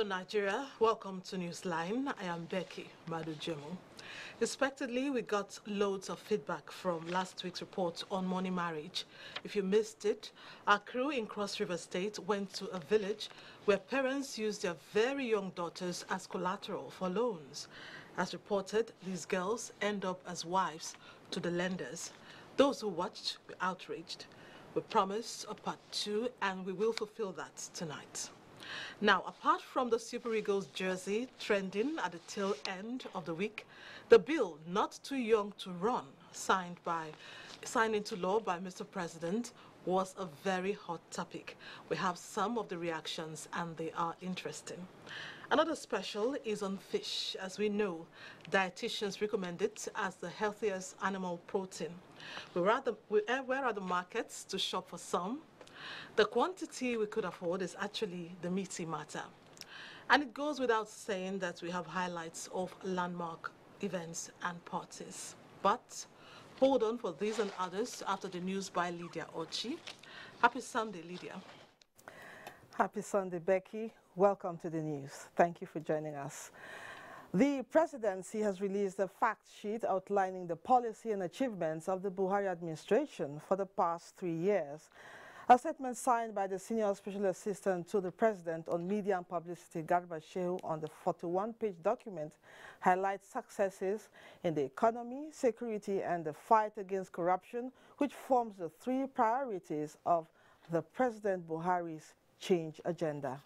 Hello Nigeria, welcome to Newsline. I am Becky Madujemu. Expectedly, we got loads of feedback from last week's report on money marriage. If you missed it, our crew in Cross River State went to a village where parents used their very young daughters as collateral for loans. As reported, these girls end up as wives to the lenders. Those who watched were outraged. We promised a part 2 and we will fulfill that tonight. Now, apart from the Super Eagles jersey trending at the tail end of the week, the bill Not Too Young to Run, signed into law by Mr. President, was a very hot topic. We have some of the reactions and they are interesting. Another special is on fish. As we know, dietitians recommend it as the healthiest animal protein. Where are the markets to shop for some? The quantity we could afford is actually the meaty matter. And it goes without saying that we have highlights of landmark events and parties. But hold on for these and others after the news by Lydia Ochi. Happy Sunday, Lydia. Happy Sunday, Becky. Welcome to the news. Thank you for joining us. The presidency has released a fact sheet outlining the policy and achievements of the Buhari administration for the past 3 years. A statement signed by the Senior Special Assistant to the President on Media and Publicity, Garba Shehu, on the 41-page document highlights successes in the economy, security, and the fight against corruption, which forms the 3 priorities of the President Buhari's change agenda.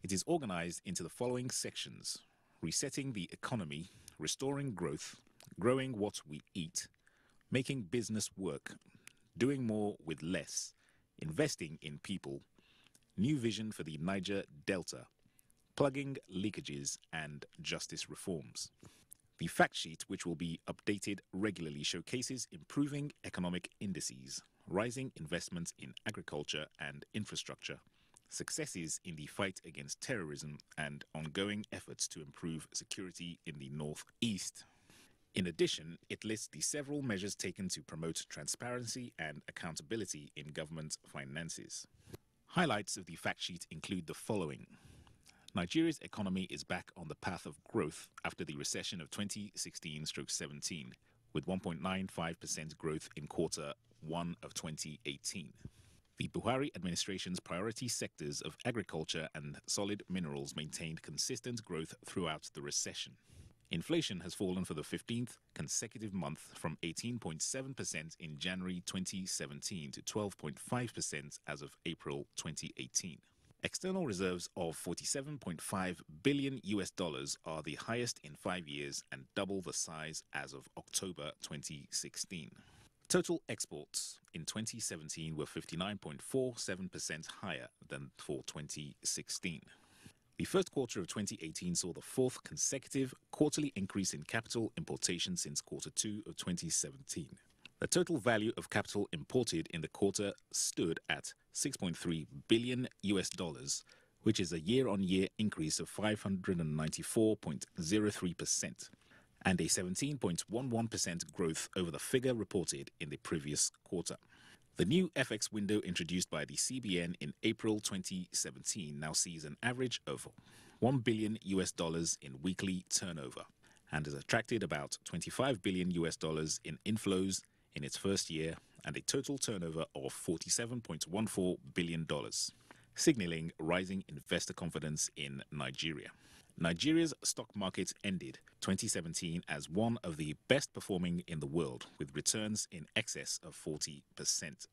It is organized into the following sections: resetting the economy, restoring growth, growing what we eat, making business work, doing more with less, investing in people, new vision for the Niger Delta, plugging leakages, and justice reforms. The fact sheet, which will be updated regularly, showcases improving economic indices, rising investments in agriculture and infrastructure, successes in the fight against terrorism, and ongoing efforts to improve security in the northeast. In addition, it lists the several measures taken to promote transparency and accountability in government finances. Highlights of the fact sheet include the following. Nigeria's economy is back on the path of growth after the recession of 2016-17, with 1.95% growth in quarter 1 of 2018. The Buhari administration's priority sectors of agriculture and solid minerals maintained consistent growth throughout the recession. Inflation has fallen for the 15th consecutive month from 18.7% in January 2017 to 12.5% as of April 2018. External reserves of $47.5 billion are the highest in 5 years and double the size as of October 2016. Total exports in 2017 were 59.47% higher than for 2016. The first quarter of 2018 saw the 4th consecutive quarterly increase in capital importation since quarter 2 of 2017. The total value of capital imported in the quarter stood at $6.3 billion, which is a year-on-year increase of 594.03% and a 17.11% growth over the figure reported in the previous quarter. The new FX window introduced by the CBN in April 2017 now sees an average of $1 billion in weekly turnover and has attracted about $25 billion in inflows in its first year and a total turnover of $47.14 billion, signaling rising investor confidence in Nigeria. Nigeria's stock market ended 2017 as one of the best performing in the world, with returns in excess of 40%.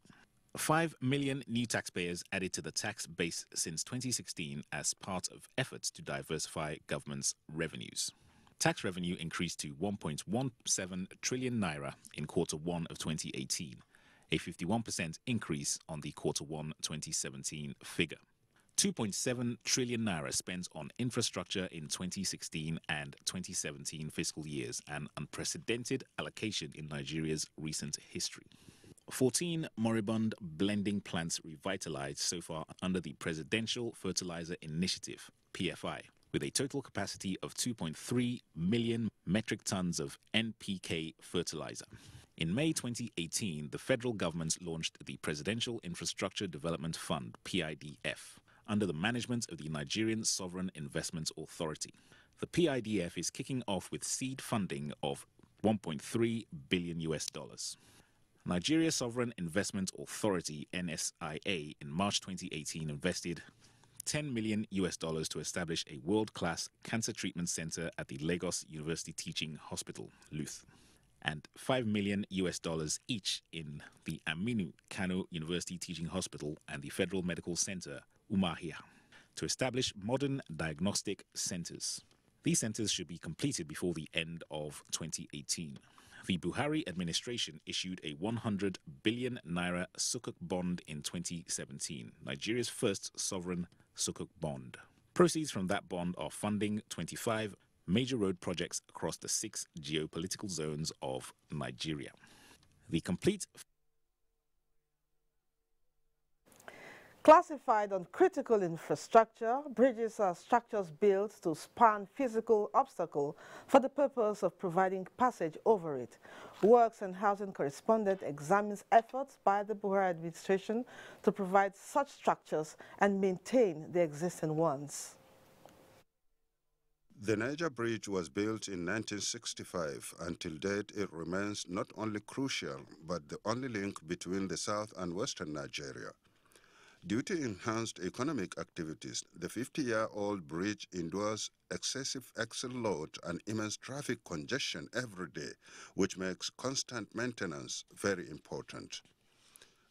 5 million new taxpayers added to the tax base since 2016 as part of efforts to diversify government's revenues. Tax revenue increased to 1.17 trillion naira in quarter 1 of 2018, a 51% increase on the quarter 1 2017 figure. 2.7 trillion naira spent on infrastructure in 2016 and 2017 fiscal years, an unprecedented allocation in Nigeria's recent history. 14 moribund blending plants revitalized so far under the Presidential Fertilizer Initiative, PFI, with a total capacity of 2.3 million metric tons of NPK fertilizer. In May 2018, the federal government launched the Presidential Infrastructure Development Fund, PIDF, under the management of the Nigerian Sovereign Investment Authority. The PIDF is kicking off with seed funding of $1.3 billion. Nigeria Sovereign Investment Authority (NSIA) in March 2018 invested $10 million to establish a world-class cancer treatment center at the Lagos University Teaching Hospital, LUTH, and $5 million each in the Aminu Kano University Teaching Hospital and the Federal Medical Center, Umahia, to establish modern diagnostic centers. These centers should be completed before the end of 2018. The Buhari administration issued a 100 billion naira sukuk bond in 2017, Nigeria's first sovereign sukuk bond. Proceeds from that bond are funding 25 major road projects across the 6 geopolitical zones of Nigeria. The complete Classified on critical infrastructure, bridges are structures built to span physical obstacle for the purpose of providing passage over it. Works and Housing correspondent examines efforts by the Buhari administration to provide such structures and maintain the existing ones. The Niger Bridge was built in 1965. Until date, it remains not only crucial, but the only link between the south and western Nigeria. Due to enhanced economic activities, the 50-year-old bridge endures excessive axle load and immense traffic congestion every day, which makes constant maintenance very important.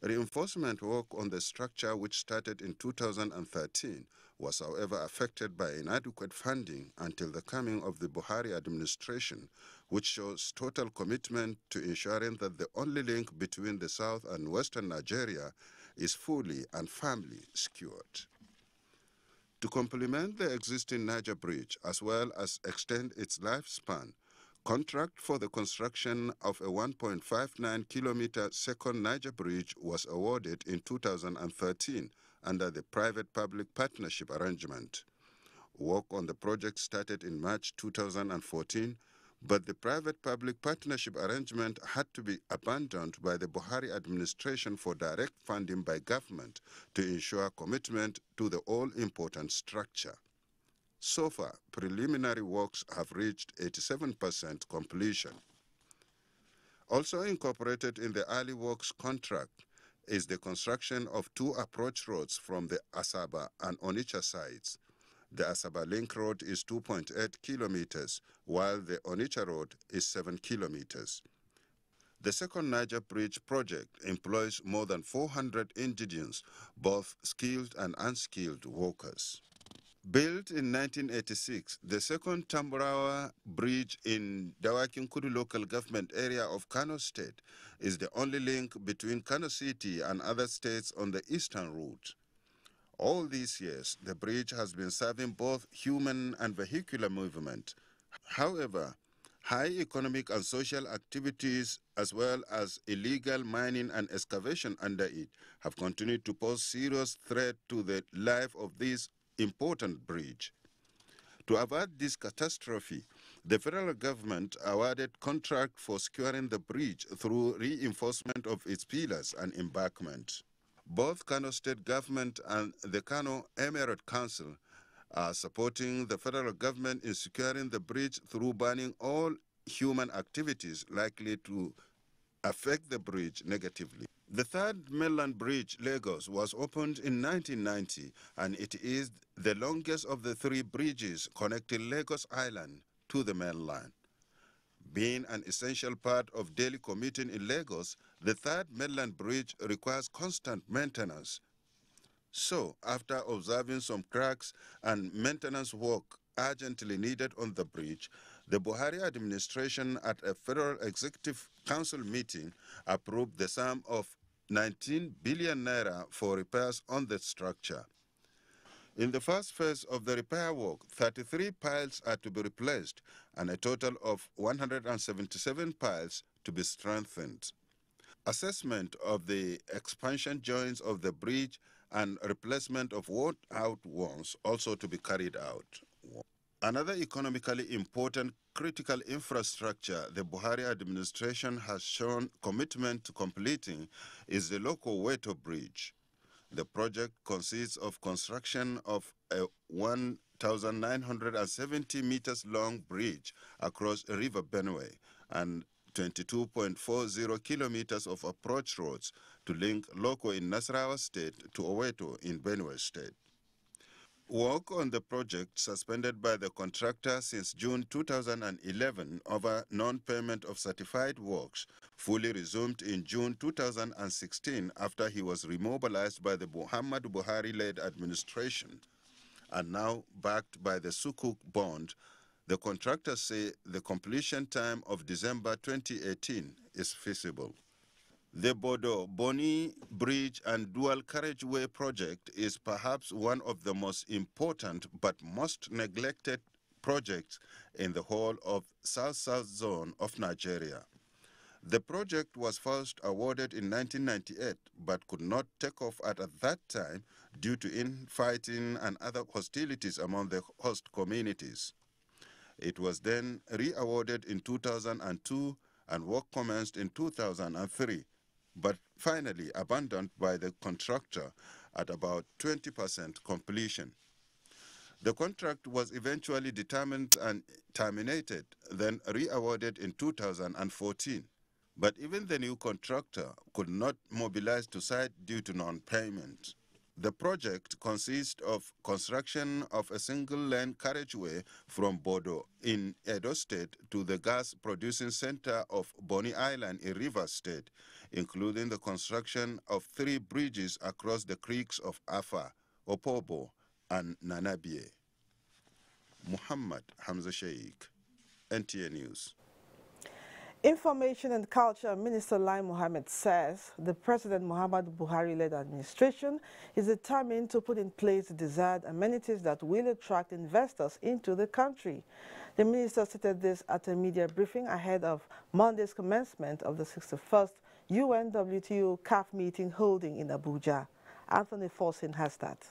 Reinforcement work on the structure, which started in 2013, was however affected by inadequate funding until the coming of the Buhari administration, which shows total commitment to ensuring that the only link between the south and western Nigeria is fully and firmly secured. To complement the existing Niger Bridge as well as extend its lifespan, contract for the construction of a 1.59-kilometer second Niger Bridge was awarded in 2013 under the private-public partnership arrangement. Work on the project started in March 2014, but the private-public partnership arrangement had to be abandoned by the Buhari administration for direct funding by government to ensure commitment to the all-important structure. So far, preliminary works have reached 87% completion. Also incorporated in the early works contract is the construction of 2 approach roads from the Asaba and Onitsha sides. The Asaba Link Road is 2.8 kilometers, while the Onitsha Road is 7 kilometers. The second Niger Bridge project employs more than 400 indigenous, both skilled and unskilled workers. Built in 1986, the second Tamburawa Bridge in Dawakin Kudu local government area of Kano State is the only link between Kano City and other states on the eastern route. All these years, the bridge has been serving both human and vehicular movement. However, high economic and social activities as well as illegal mining and excavation under it have continued to pose serious threat to the life of this important bridge. To avert this catastrophe, the federal government awarded contract for securing the bridge through reinforcement of its pillars and embankment. Both Kano State Government and the Kano Emirate Council are supporting the federal government in securing the bridge through banning all human activities likely to affect the bridge negatively. The third mainland bridge, Lagos, was opened in 1990, and it is the longest of the 3 bridges connecting Lagos Island to the mainland. Being an essential part of daily commuting in Lagos, the third mainland bridge requires constant maintenance. So, after observing some cracks and maintenance work urgently needed on the bridge, the Buhari administration at a Federal Executive Council meeting approved the sum of 19 billion naira for repairs on the structure. In the first phase of the repair work, 33 piles are to be replaced and a total of 177 piles to be strengthened. Assessment of the expansion joints of the bridge and replacement of worn-out ones also to be carried out. Another economically important critical infrastructure the Buhari administration has shown commitment to completing is the Loko Weto Bridge. The project consists of construction of a 1,970 meters long bridge across River Benue and 22.40 kilometers of approach roads to link Loko in Nasarawa State to Oweto in Benue State. Work on the project, suspended by the contractor since June 2011 over non-payment of certified works, fully resumed in June 2016 after he was remobilized by the Muhammadu Buhari-led administration. And now backed by the Sukuk bond, the contractors say the completion time of December 2018 is feasible. The Bodo-Boni Bridge and Dual Carriageway project is perhaps one of the most important but most neglected projects in the whole of South-South zone of Nigeria. The project was first awarded in 1998 but could not take off at that time due to infighting and other hostilities among the host communities. It was then re-awarded in 2002 and work commenced in 2003. But finally abandoned by the contractor at about 20% completion. The contract was eventually determined and terminated, then re-awarded in 2014. But even the new contractor could not mobilize to site due to non-payment. The project consists of construction of a single-lane carriageway from Bodo in Edo State to the gas-producing center of Boni Island in Rivers State, including the construction of 3 bridges across the creeks of Afa, Opobo, and Nanabie. Muhammad Hamza Sheikh, NTA News. Information and Culture Minister Lai Mohammed says the President Muhammadu Buhari-led administration is determined to put in place the desired amenities that will attract investors into the country. The minister stated this at a media briefing ahead of Monday's commencement of the 61st UN-WTO CAF meeting holding in Abuja. Anthony Forsin has that.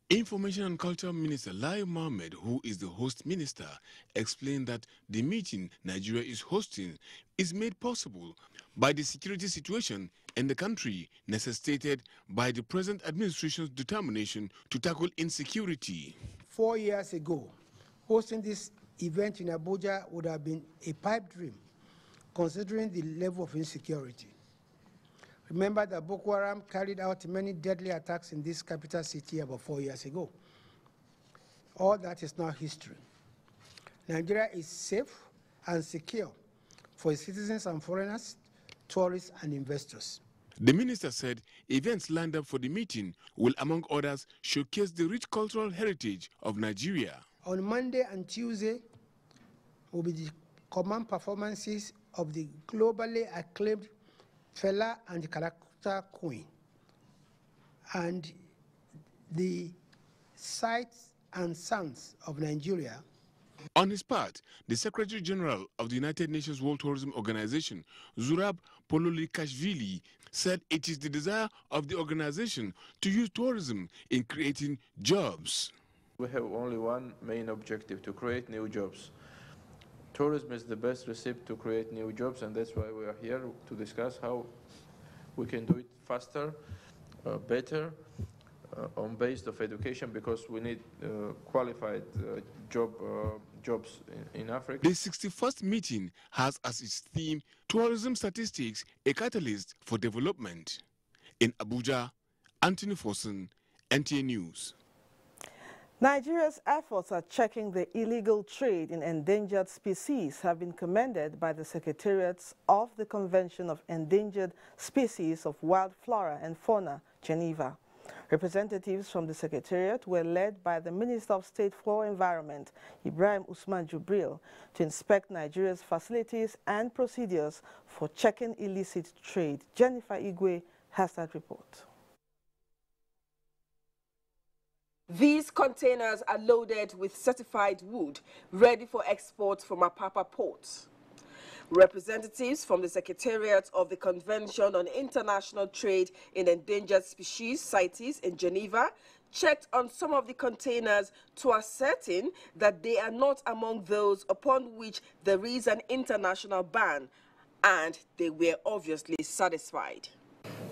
Information and Culture Minister Lai Mohammed, who is the host minister, explained that the meeting Nigeria is hosting is made possible by the security situation in the country necessitated by the present administration's determination to tackle insecurity. 4 years ago, hosting this event in Abuja would have been a pipe dream, considering the level of insecurity. Remember that Boko Haram carried out many deadly attacks in this capital city about 4 years ago. All that is now history. Nigeria is safe and secure for its citizens and foreigners, tourists and investors. The minister said events lined up for the meeting will, among others, showcase the rich cultural heritage of Nigeria. On Monday and Tuesday will be the command performances of the globally acclaimed Fela and the character Queen, and the sights and sounds of Nigeria. On his part, the Secretary General of the United Nations World Tourism Organization, Zurab Pololikashvili, said it is the desire of the organization to use tourism in creating jobs. We have only one main objective: to create new jobs. Tourism is the best recipe to create new jobs, and that's why we are here to discuss how we can do it faster, better, on base of education, because we need qualified jobs in Africa. The 61st meeting has as its theme tourism statistics, a catalyst for development. In Abuja, Anthony Forson, NTA News. Nigeria's efforts at checking the illegal trade in endangered species have been commended by the Secretariats of the Convention of Endangered Species of Wild Flora and Fauna, Geneva. Representatives from the Secretariat were led by the Minister of State for Environment, Ibrahim Usman Jubril, to inspect Nigeria's facilities and procedures for checking illicit trade. Jennifer Igwe has that report. These containers are loaded with certified wood, ready for export from Apapa Port. Representatives from the Secretariat of the Convention on International Trade in Endangered Species, CITES, in Geneva, checked on some of the containers to ascertain that they are not among those upon which there is an international ban, and they were obviously satisfied.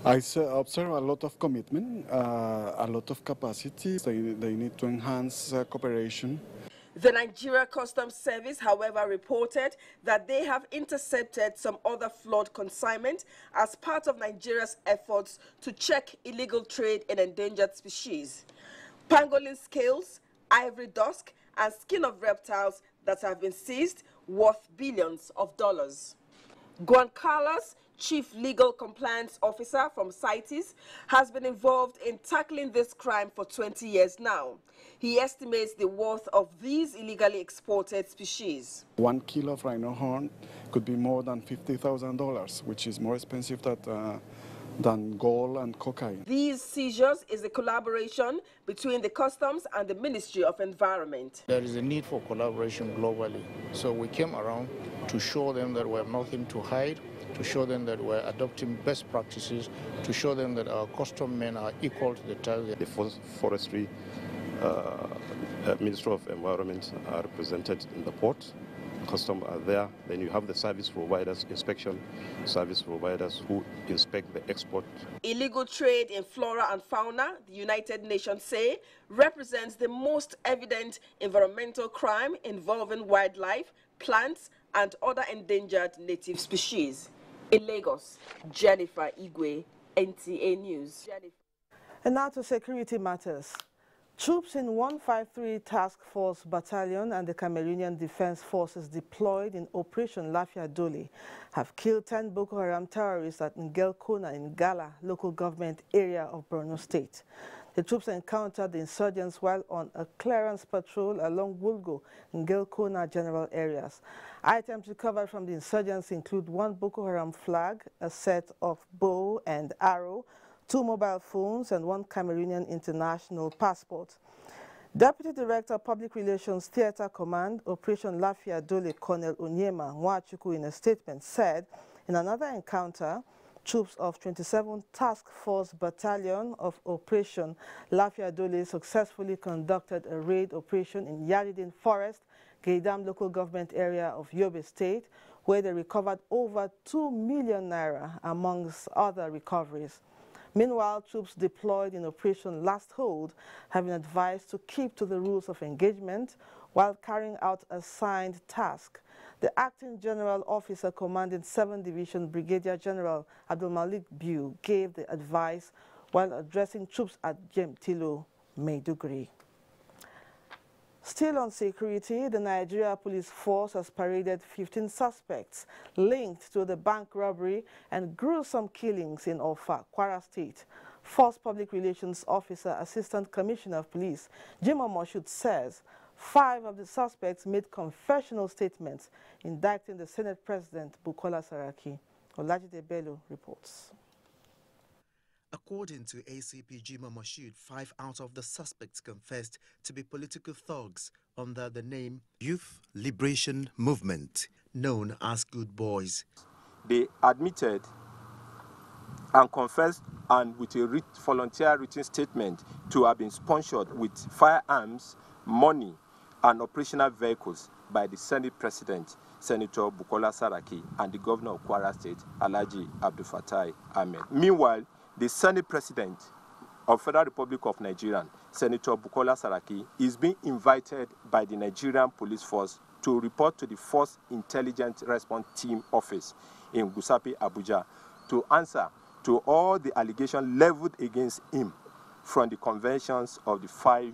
I observe a lot of commitment, a lot of capacity. They need to enhance cooperation. The Nigeria Customs Service, however, reported that they have intercepted some other flawed consignment as part of Nigeria's efforts to check illegal trade in endangered species. Pangolin scales, ivory dusk, and skin of reptiles that have been seized worth billions of dollars. Guan Carlos, Chief Legal Compliance Officer from CITES, has been involved in tackling this crime for 20 years now. He estimates the worth of these illegally exported species. 1 kilo of rhino horn could be more than $50,000, which is more expensive than gold and cocaine. These seizures is a collaboration between the Customs and the Ministry of Environment. There is a need for collaboration globally. So we came around to show them that we have nothing to hide, to show them that we're adopting best practices, to show them that our custom men are equal to the target. The forestry Ministry of Environment are represented in the port. Customs are there. Then you have the service providers, inspection service providers who inspect the export. Illegal trade in flora and fauna, the United Nations say, represents the most evident environmental crime involving wildlife, plants, and other endangered native species. In Lagos, Jennifer Igwe, NTA News. And now to security matters. Troops in 153 Task Force Battalion and the Cameroonian Defense Forces deployed in Operation Lafia Dole have killed 10 Boko Haram terrorists at Ngelkona in Gala local government area of Borno State. The troops encountered the insurgents while on a clearance patrol along Wulgo and Ngelkona general areas. Items recovered from the insurgents include 1 Boko Haram flag, a set of bow and arrow, 2 mobile phones, and 1 Cameroonian international passport. Deputy Director of Public Relations Theater Command, Operation Lafia Dole, Colonel Onyema Nwachuku, in a statement said, in another encounter, troops of 27th Task Force Battalion of Operation Lafia Dole successfully conducted a raid operation in Yaridin Forest, Gaydam local government area of Yobe State, where they recovered over 2 million naira amongst other recoveries. Meanwhile, troops deployed in Operation Last Hold have been advised to keep to the rules of engagement while carrying out assigned task. The Acting General Officer commanding 7th Division Brigadier General Abdulmalik Biu gave the advice while addressing troops at Jemtilo, Maiduguri. Still on security, the Nigeria Police Force has paraded 15 suspects linked to the bank robbery and gruesome killings in Ofa, Kwara State. Force Public Relations Officer, Assistant Commissioner of Police, Jimoh Moshood, says 5 of the suspects made confessional statements indicting the Senate President, Bukola Saraki. Olajide Bello reports. According to ACP Jimoh Moshood, 5 out of the suspects confessed to be political thugs under the name Youth Liberation Movement, known as Good Boys. They admitted and confessed, and with a volunteer written statement, to have been sponsored with firearms, money, and operational vehicles by the Senate President, Senator Bukola Saraki, and the Governor of Kwara State, Alhaji Abdul Fatai Ahmed. Meanwhile, the Senate President of Federal Republic of Nigeria, Senator Bukola Saraki, is being invited by the Nigerian Police Force to report to the Force Intelligence Response Team Office in Gusapi, Abuja, to answer to all the allegations leveled against him from the conventions of the 5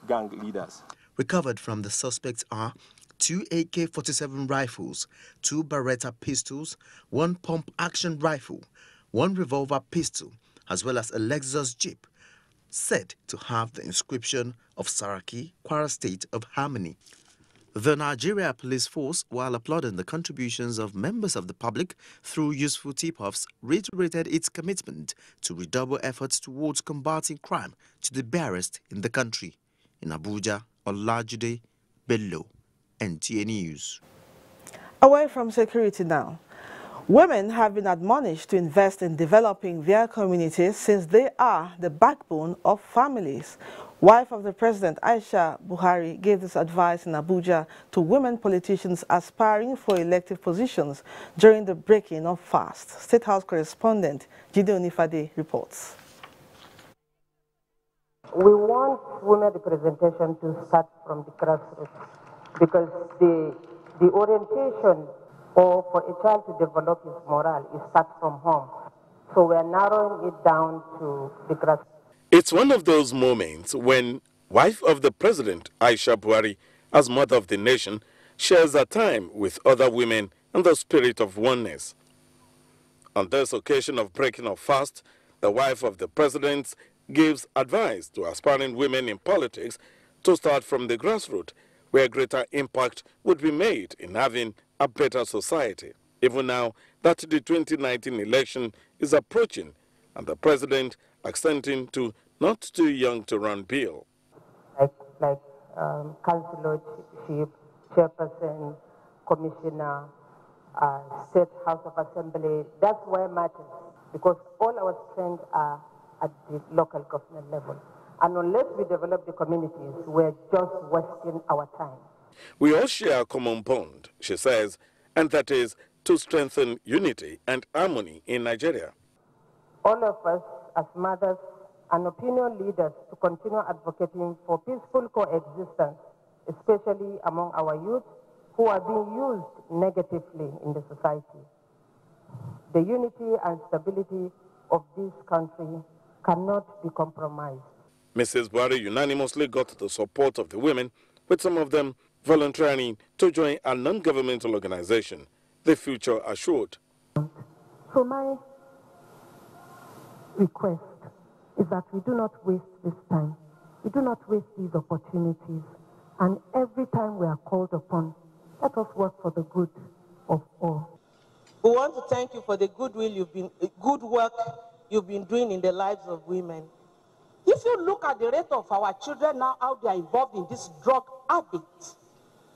gang leaders. Recovered from the suspects are 2 AK-47 rifles, 2 Beretta pistols, 1 pump-action rifle, 1 revolver pistol, as well as a Lexus Jeep, said to have the inscription of Saraki, Kwara State of Harmony. The Nigeria Police Force, while applauding the contributions of members of the public through useful tip-offs, reiterated its commitment to redouble efforts towards combating crime to the barest in the country. In Abuja, Olajide Bello, NTA News. Away from security now. Women have been admonished to invest in developing their communities since they are the backbone of families. Wife of the President, Aisha Buhari, gave this advice in Abuja to women politicians aspiring for elective positions during the breaking of fast. State House correspondent Gideon Ifade reports. We want women representation to start from the grassroots because the orientation or for a child to develop his morale, it starts from home. So we're narrowing it down to the grassroots. It's one of those moments when wife of the president, Aisha Buhari, as mother of the nation, shares her time with other women in the spirit of oneness. On this occasion of breaking of fast, the wife of the president gives advice to aspiring women in politics to start from the grassroots, where greater impact would be made in having a better society. Even now that the 2019 election is approaching and the president accenting to not too young to run bill. Like councillorship, chairperson, commissioner, state house of assembly, that's where it matters because all our strengths are at the local government level. And unless we develop the communities, we're just wasting our time. We all share a common bond, she says, and that is to strengthen unity and harmony in Nigeria. All of us as mothers and opinion leaders to continue advocating for peaceful coexistence, especially among our youth who are being used negatively in the society. The unity and stability of this country cannot be compromised. Mrs. Buhari unanimously got the support of the women, with some of them volunteering to join a non-governmental organization, The Future Assured. So my request is that we do not waste this time. We do not waste these opportunities. And every time we are called upon, let us work for the good of all. We want to thank you for the good work you've been doing in the lives of women. If you look at the rate of our children now, how they are involved in this drug habit,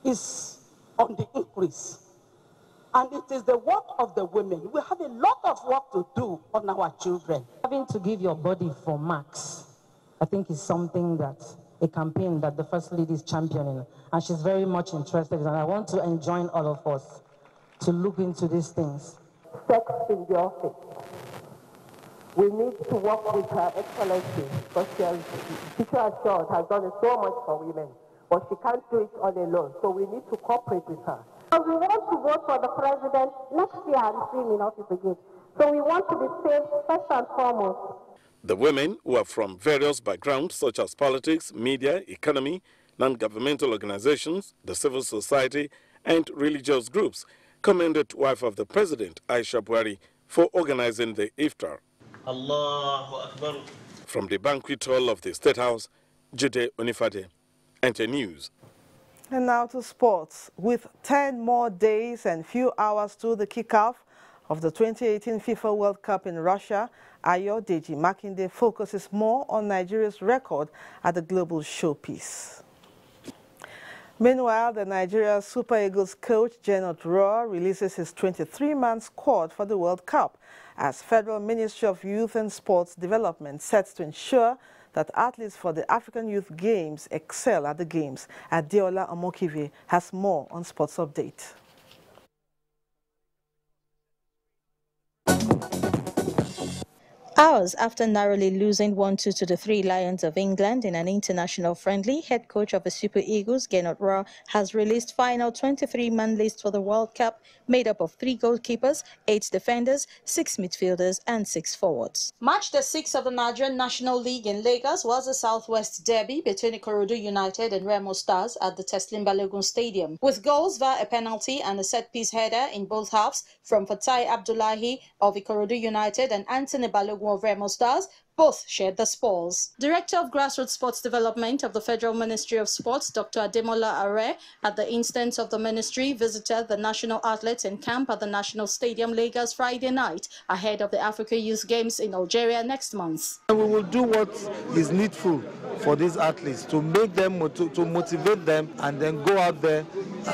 is on the increase. And it is the work of the women. We have a lot of work to do on our children. Having to give your body for marks, I think is something that a campaign that the First Lady is championing. And she's very much interested in. And I want to enjoin all of us to look into these things. Sex in the office. We need to work with Her Excellency because Teacher Assured has done so much for women, but she can't do it all alone. So we need to cooperate with her. We want to vote for the president next year and see him in office again. So we want to be safe first and foremost. The women, who are from various backgrounds such as politics, media, economy, non-governmental organizations, the civil society, and religious groups, commended wife of the president, Aisha Buhari, for organizing the iftar. Allahu Akbar. From the banquet hall of the State House, Jude Onifade, Enter News. And now to sports. With 10 more days and few hours to the kickoff of the 2018 FIFA World Cup in Russia, Ayodeji Makinde focuses more on Nigeria's record at the global showpiece. Meanwhile, the Nigeria Super Eagles coach Gernot Rohr releases his 23-man squad for the World Cup as Federal Ministry of Youth and Sports Development sets to ensure that athletes for the African Youth Games excel at the Games. Adeola Omokive has more on Sports Update. Hours after narrowly losing 1-2 to the Three Lions of England in an international friendly, head coach of the Super Eagles, Gernot Rohr, has released final 23-man list for the World Cup, made up of 3 goalkeepers, 8 defenders, 6 midfielders and 6 forwards. Match day 6 of the Nigerian National League in Lagos was a Southwest derby between Ikorodu United and Remo Stars at the Teslim Balogun Stadium, with goals via a penalty and a set-piece header in both halves from Fatai Abdullahi of Ikorodu United and Anthony Balogun of Remo Stars. Both shared the spoils. Director of Grassroots Sports Development of the Federal Ministry of Sports, Dr. Ademola Are, at the instance of the ministry, visited the national athletes in camp at the National Stadium, Lagos, Friday night, ahead of the Africa Youth Games in Algeria next month. We will do what is needful for these athletes to make them, to motivate them, and then go out there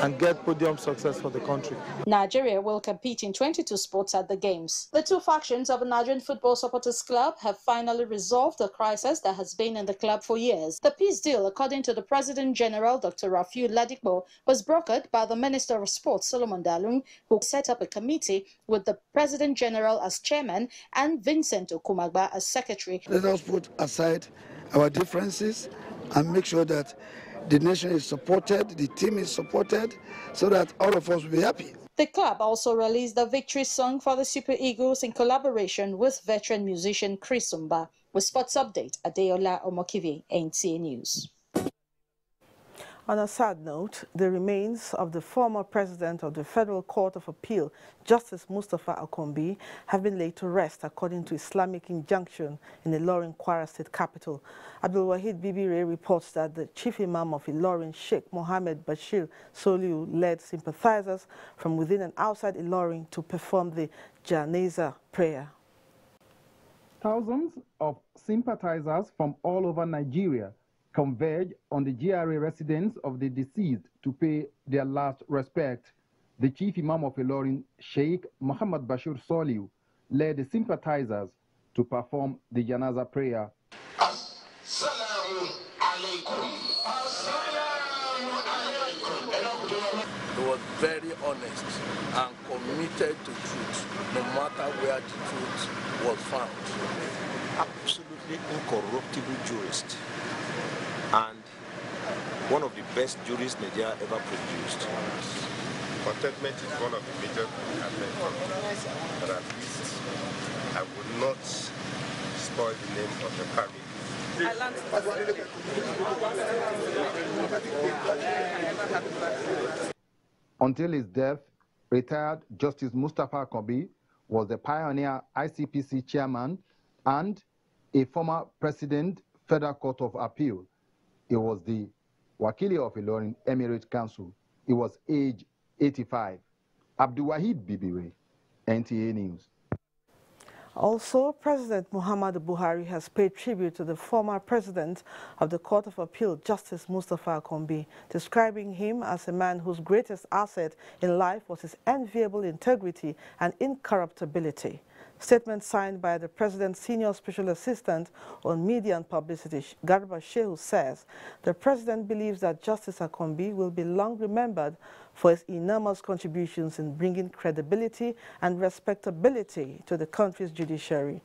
and get podium success for the country. Nigeria will compete in 22 sports at the Games. The two factions of the Nigerian Football Supporters Club have finally resolved the crisis that has been in the club for years. The peace deal, according to the President General, Dr. Rafiu Ladipo, was brokered by the Minister of Sports, Solomon Dalun, who set up a committee with the President General as chairman and Vincent Okumagba as secretary. Let us put aside our differences and make sure that the nation is supported, the team is supported, so that all of us will be happy. The club also released the victory song for the Super Eagles in collaboration with veteran musician Chris Umba. With Sports Update, Adeola Omokivi, NTA News. On a sad note, the remains of the former president of the Federal Court of Appeal, Justice Mustafa Akonmi, have been laid to rest according to Islamic injunction in Ilorin, Kwara State capital. Abdul Wahid Bibire reports that the chief imam of Ilorin, Sheikh Mohammed Bashir Soliu, led sympathizers from within and outside Ilorin to perform the Janazah prayer. Thousands of sympathizers from all over Nigeria converge on the GRA residence of the deceased to pay their last respect. The chief imam of Ilorin, Sheikh Mohammed Bashir Soliu, led the sympathizers to perform the Janaza prayer. He was very honest and committed to truth, no matter where the truth was found. Absolutely incorruptible jurist, and one of the best jurists Nigeria ever produced. Contentment is one of the major components, but at least I would not spoil the name of the family. Until his death, retired Justice Mustafa Akonmi was the pioneer ICPC chairman and a former president, Federal Court of Appeal. He was the Wakili of Ilorin Emirate Council. He was age 85. Abdul Wahid Bibire, NTA News. Also, President Muhammadu Buhari has paid tribute to the former president of the Court of Appeal, Justice Mustafa Akonmi, describing him as a man whose greatest asset in life was his enviable integrity and incorruptibility. Statement signed by the President's Senior Special Assistant on Media and Publicity, Garba Shehu, says the President believes that Justice Akonmi will be long remembered for his enormous contributions in bringing credibility and respectability to the country's judiciary.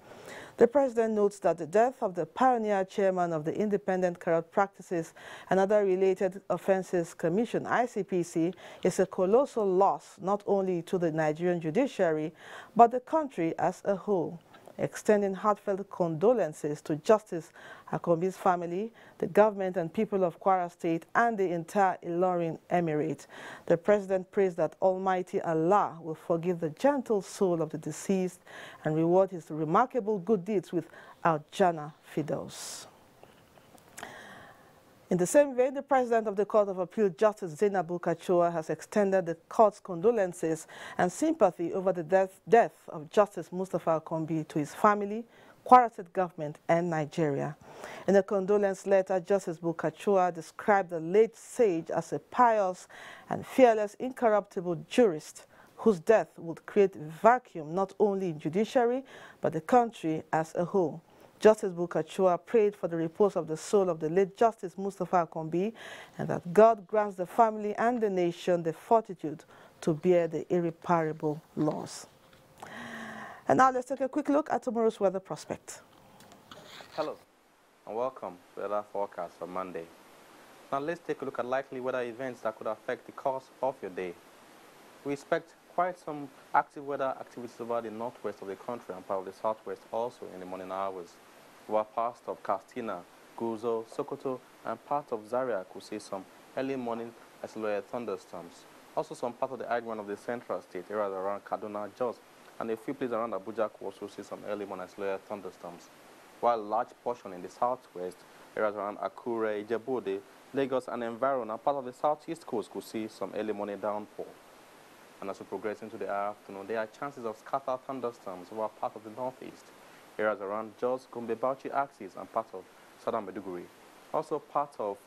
The President notes that the death of the pioneer chairman of the Independent Corrupt Practices and Other Related Offences Commission, ICPC, is a colossal loss not only to the Nigerian judiciary, but the country as a whole. Extending heartfelt condolences to Justice Akonmi's family, the government and people of Kwara State, and the entire Ilorin Emirate. The President prays that Almighty Allah will forgive the gentle soul of the deceased and reward his remarkable good deeds with Al-Jannah Firdaus. In the same vein, the President of the Court of Appeal, Justice Zainab Kachua, has extended the court's condolences and sympathy over the death of Justice Mustafa Akonmi to his family, Kwara State government, and Nigeria. In a condolence letter, Justice Kachua described the late sage as a pious and fearless, incorruptible jurist whose death would create a vacuum not only in judiciary, but the country as a whole. Justice Kachua prayed for the repose of the soul of the late Justice Mustafa Akonmi and that God grants the family and the nation the fortitude to bear the irreparable loss. And now let's take a quick look at tomorrow's weather prospect. Hello and welcome to the weather forecast for Monday. Now let's take a look at likely weather events that could affect the course of your day. We expect quite some active weather activities over the northwest of the country and part of the southwest also in the morning hours. Over parts of Katsina, Guzo, Sokoto, and part of Zaria could see some early morning isolated thunderstorms. Also some part of the high ground of the central state, areas around Kaduna, Jos, and a few places around Abuja could also see some early morning isolated thunderstorms. while a large portion in the southwest, areas around Akure, Ijebu-Ode, Lagos and environ, and part of the southeast coast could see some early morning downpour. And as we progress into the afternoon, there are chances of scattered thunderstorms over part of the northeast, areas around Jos, Gombe, Bauchi axis, and part of southern Maiduguri. Also part of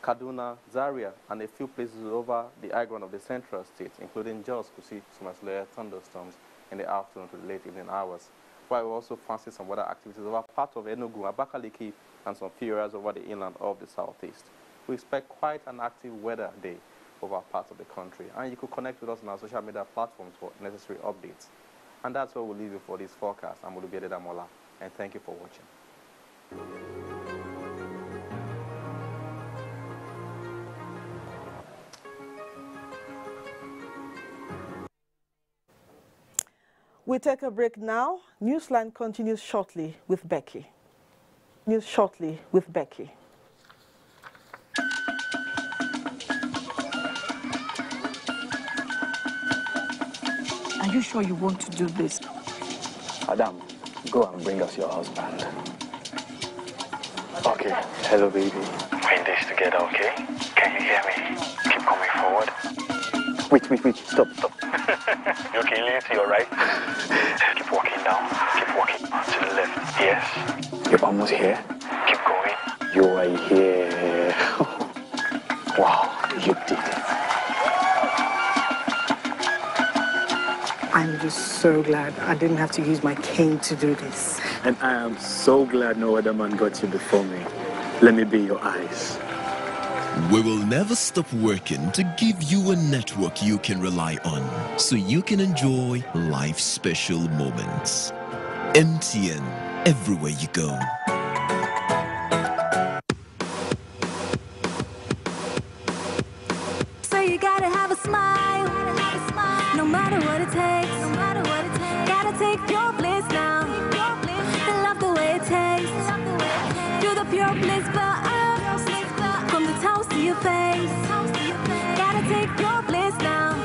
Kaduna, Zaria, and a few places over the high ground of the central state, including Jos, could see some isolated thunderstorms in the afternoon to the late evening hours. While we also fancy some weather activities over part of Enugu, Abakaliki, and some few areas over the inland of the southeast. We expect quite an active weather day over parts of the country, and you could connect with us on our social media platforms for necessary updates. And that's where we'll leave you for this forecast. I'm Olubiade Damola, and thank you for watching. We take a break now. Newsline continues shortly with Becky. News shortly with Becky. Are you sure you want to do this? Adam, go and bring us your husband. Okay, hello baby. We're in this together, okay? Can you hear me? Keep coming forward. Wait, stop. You okay, lean to your right. Keep walking down, keep walking to the left. Yes, you're almost here. Keep going. You are here. Wow, you did it. I'm just so glad I didn't have to use my cane to do this. And I am so glad no other man got you before me. Let me be your eyes. We will never stop working to give you a network you can rely on, so you can enjoy life's special moments. MTN, everywhere you go. So you gotta have a smile, no matter what it takes. Gotta take pure bliss now. I love the way it tastes. Do the pure bliss bar from the toes to your face. Gotta take pure bliss now.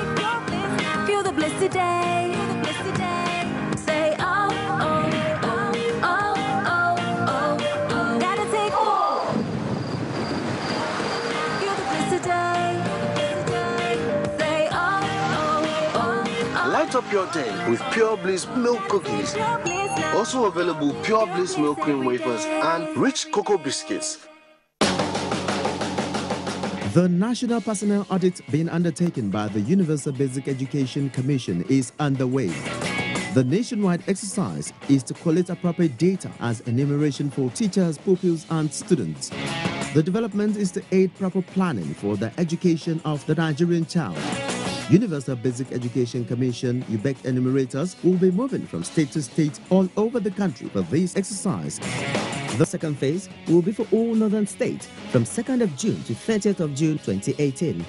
Feel the bliss today. Say oh, oh, oh, oh, oh, oh. Gotta take feel the bliss today. Say oh, oh, oh, oh. Light up your day with Pure Bliss milk cookies. Also available Pure Bliss milk cream wafers and rich cocoa biscuits. The National Personnel Audit being undertaken by the Universal Basic Education Commission is underway. The nationwide exercise is to collect appropriate data as enumeration for teachers, pupils, and students. The development is to aid proper planning for the education of the Nigerian child. Universal Basic Education Commission UBEC enumerators will be moving from state to state all over the country for this exercise. The second phase will be for all northern states from 2nd of June to 30th of June 2018.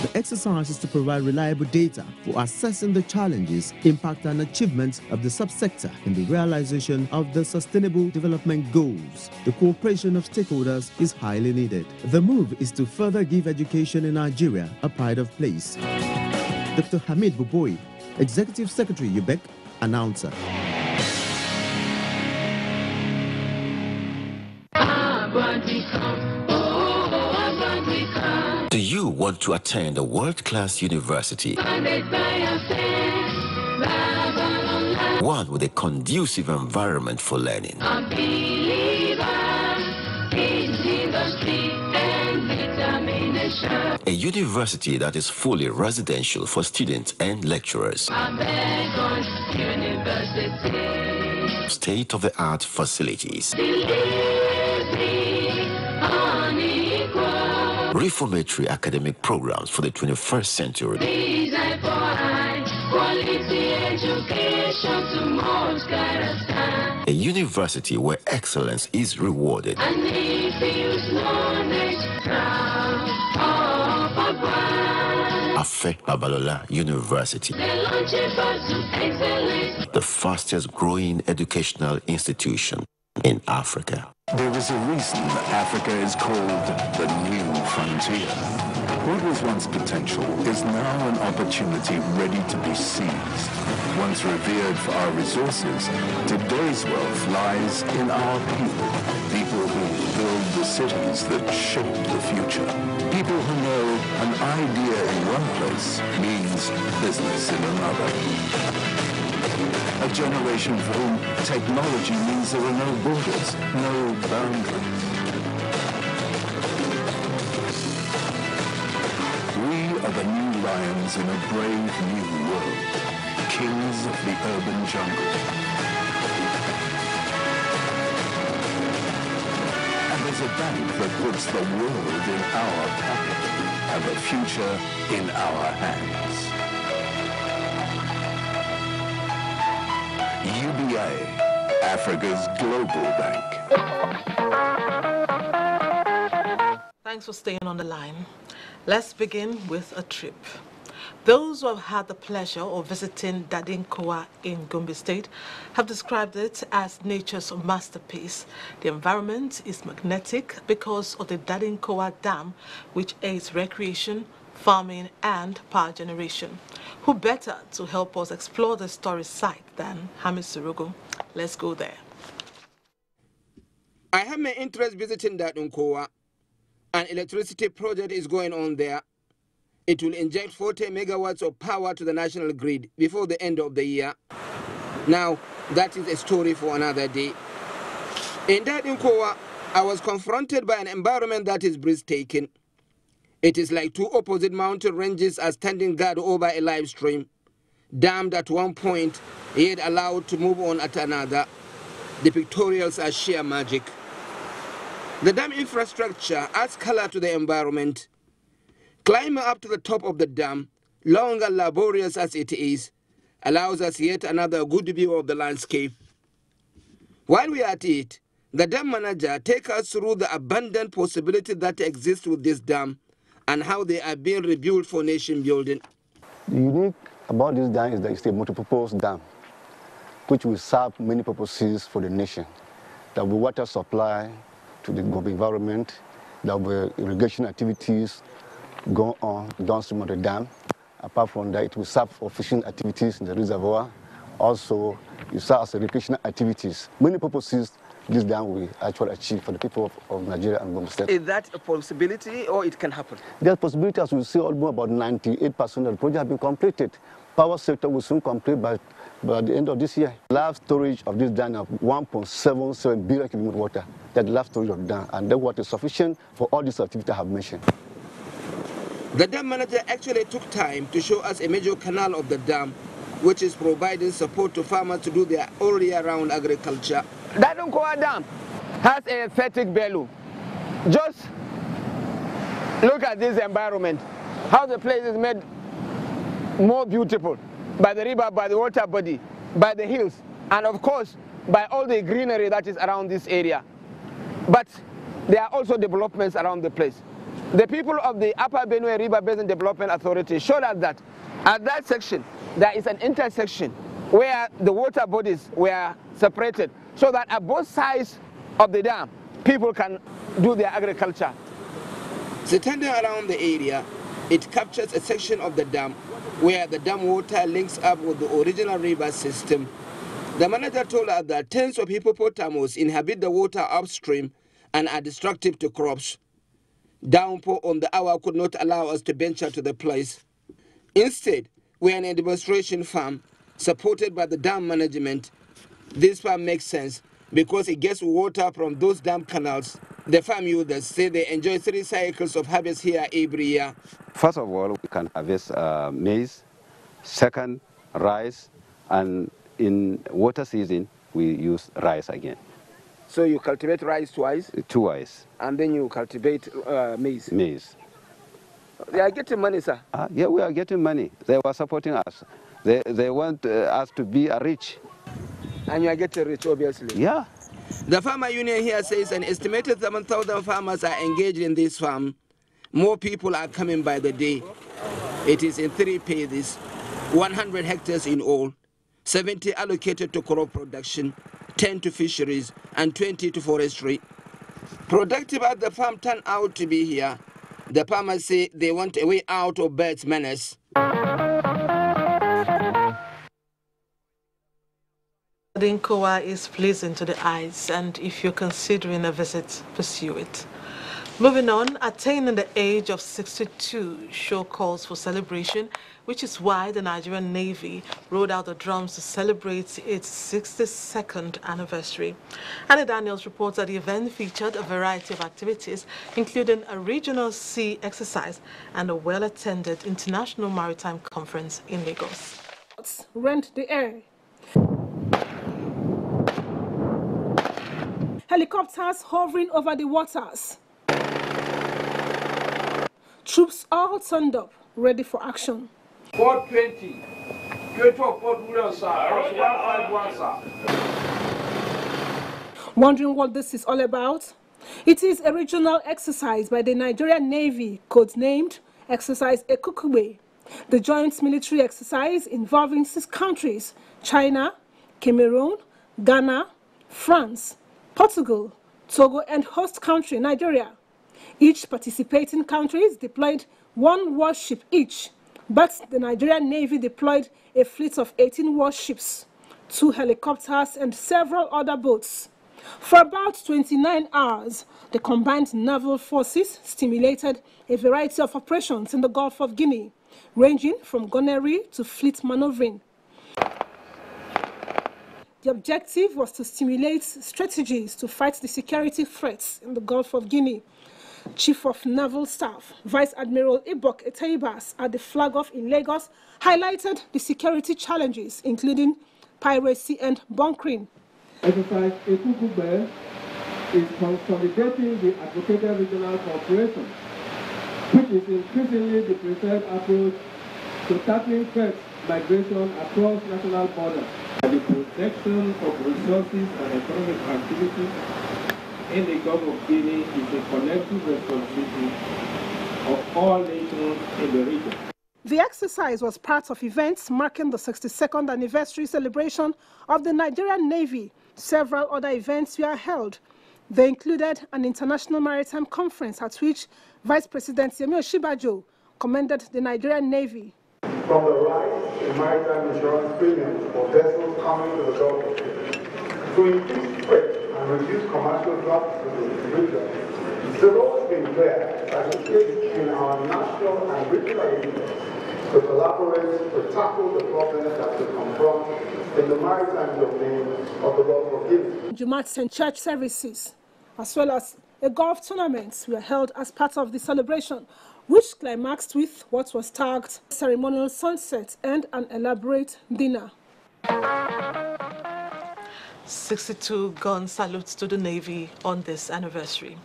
The exercise is to provide reliable data for assessing the challenges, impact and achievements of the subsector in the realization of the Sustainable Development Goals. The cooperation of stakeholders is highly needed. The move is to further give education in Nigeria a pride of place. Dr. Hamid Buboy, Executive Secretary UBEC, announcer. Do you want to attend a world-class university? One with a conducive environment for learning. A university that is fully residential for students and lecturers. State-of-the-art facilities. Reformatory academic programs for the 21st century. A university where excellence is rewarded. Afe Babalola University, the fastest growing educational institution in Africa. There is a reason Africa is called the new frontier. What was once potential is now an opportunity ready to be seized. Once revered for our resources, today's wealth lies in our people. People who build the cities that shape the future. People who know an idea in one place means business in another. A generation for whom technology means there are no borders, no boundaries. We are the new lions in a brave new world, kings of the urban jungle. And there's a bank that puts the world in our pocket and the future in our hands. UBA, Africa's global bank. Thanks for staying on the line. Let's begin with a trip. Those who have had the pleasure of visiting Dadin Kowa in Gombe State have described it as nature's masterpiece. The environment is magnetic because of the Dadin Kowa Dam, which aids recreation, farming, and power generation. Who better to help us explore the story site than Hamis Surugu? Let's go there. I have my interest visiting Dadin Kowa. An electricity project is going on there. It will inject 40 megawatts of power to the national grid before the end of the year. Now, that is a story for another day. In Dadin Kowa, I was confronted by an environment that is breathtaking. It is like two opposite mountain ranges are standing guard over a live stream, dammed at one point, yet allowed to move on at another. The pictorials are sheer magic. The dam infrastructure adds color to the environment. Climbing up to the top of the dam, long and laborious as it is, allows us yet another good view of the landscape. While we are at it, the dam manager takes us through the abundant possibilities that exist with this dam and how they are being rebuilt for nation building. The unique about this dam is that it's a multi-purpose dam, which will serve many purposes for the nation. There will be water supply to the environment, there will be irrigation activities going on downstream of the dam. Apart from that, it will serve for fishing activities in the reservoir. Also, it serves as recreational activities. Many purposes this dam will actually achieve for the people of Nigeria and Gombe State. Is that a possibility or it can happen? There's a possibility, as we see, almost about 98% of the project have been completed. Power sector will soon complete by the end of this year. Live storage of this dam of 1.77 billion cubic meters water. That's live storage of the dam, and that water is sufficient for all these activities I have mentioned. The dam manager actually took time to show us a major canal of the dam, which is providing support to farmers to do their all year-round agriculture. Dadin Kowa Dam has a aesthetic value. Just look at this environment, how the place is made more beautiful by the river, by the water body, by the hills, and of course by all the greenery that is around this area. But there are also developments around the place. The people of the Upper Benue River Basin Development Authority showed us that at that section there is an intersection where the water bodies were separated so that at both sides of the dam people can do their agriculture. Standing around the area, it captures a section of the dam where the dam water links up with the original river system. The manager told us that tens of hippopotamus inhabit the water upstream and are destructive to crops. Downpour on the hour could not allow us to venture to the place. Instead, we are in a demonstration farm supported by the dam management. This farm makes sense because it gets water from those dam canals. The farm users say they enjoy 3 cycles of harvest here every year. First of all, we can harvest maize, second, rice, and in water season, we use rice again. So you cultivate rice twice? Twice. And then you cultivate maize? Maize. They are getting money, sir? Yeah, we are getting money. They were supporting us. They want us to be rich. And you are getting rich, obviously? Yeah. The farmer union here says an estimated 7,000 farmers are engaged in this farm. More people are coming by the day. It is in 3 phases, 100 hectares in all, 70 allocated to crop production, 10 to fisheries, and 20 to forestry. Productive as the farm turned out to be here, The farmers say they want a way out of birds' menace. Dadin Kowa is pleasing to the eyes, and if you're considering a visit, pursue it. Moving on, attaining the age of 62 show calls for celebration, which is why the Nigerian Navy rolled out the drums to celebrate its 62nd anniversary. Annie Daniels reports that the event featured a variety of activities, including a regional sea exercise and a well-attended international maritime conference in Lagos. Rent the air. Helicopters hovering over the waters. Troops all turned up, ready for action. 420. 24 sir. 151, sir. Wondering what this is all about? It is a regional exercise by the Nigerian Navy, codenamed Exercise Ekukube. The joint military exercise involving 6 countries: China, Cameroon, Ghana, France, Portugal, Togo, and host country Nigeria. Each participating countries deployed 1 warship each, but the Nigerian Navy deployed a fleet of 18 warships, 2 helicopters, and several other boats. For about 29 hours, the combined naval forces stimulated a variety of operations in the Gulf of Guinea, ranging from gunnery to fleet maneuvering. The objective was to stimulate strategies to fight the security threats in the Gulf of Guinea. Chief of Naval Staff, Vice Admiral Ibok Etaibas at the flag off in Lagos, highlighted the security challenges, including piracy and bunkering. Exercise Ekukube is consolidating the advocated regional cooperation, which is increasingly the preferred approach to tackling threats migration across national borders. The protection of resources and economic activity in the Gulf of Guinea is a collective responsibility of all nations in the region. The exercise was part of events marking the 62nd anniversary celebration of the Nigerian Navy. Several other events were held. They included an international maritime conference at which Vice President Yemi Oshibajo commended the Nigerian Navy. From the rise in maritime insurance premiums for vessels coming to the Gulf of Guinea to increase trade and reduce commercial drops in the region, the role has been clear that it is in our national and regional interests to collaborate to tackle the problems that we confront in the maritime domain of the Gulf of Guinea. Jumats and church services, as well as a golf tournament, were held as part of the celebration, which climaxed with what was tagged ceremonial sunset and an elaborate dinner. 62 gun salutes to the Navy on this anniversary.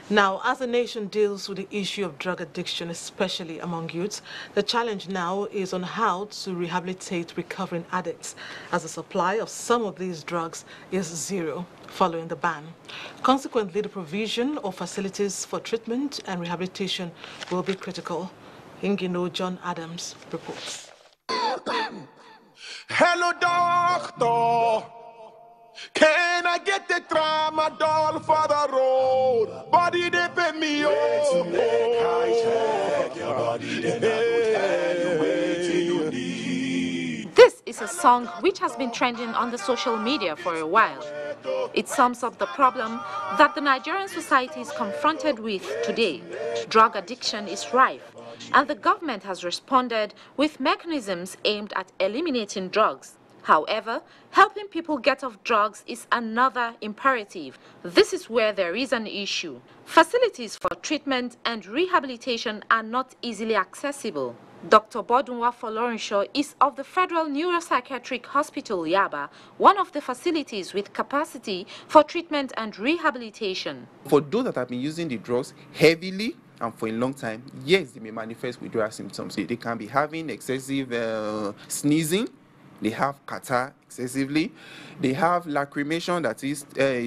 Now, as the nation deals with the issue of drug addiction, especially among youths, the challenge now is on how to rehabilitate recovering addicts, as the supply of some of these drugs is zero following the ban. Consequently, the provision of facilities for treatment and rehabilitation will be critical. Ingino John Adams reports. Hello, doctor. Can I get the tramadol for the road? Body they pay me This is a song which has been trending on the social media for a while. It sums up the problem that the Nigerian society is confronted with today. Drug addiction is rife, and the government has responded with mechanisms aimed at eliminating drugs. However, helping people get off drugs is another imperative. This is where there is an issue. Facilities for treatment and rehabilitation are not easily accessible. Dr. Bodunwa Folorenshaw is of the Federal Neuropsychiatric Hospital, Yaba, one of the facilities with capacity for treatment and rehabilitation. For those that have been using the drugs heavily and for a long time, yes, they may manifest withdrawal symptoms. They can be having excessive sneezing. They have catarrh excessively. They have lacrimation, that is,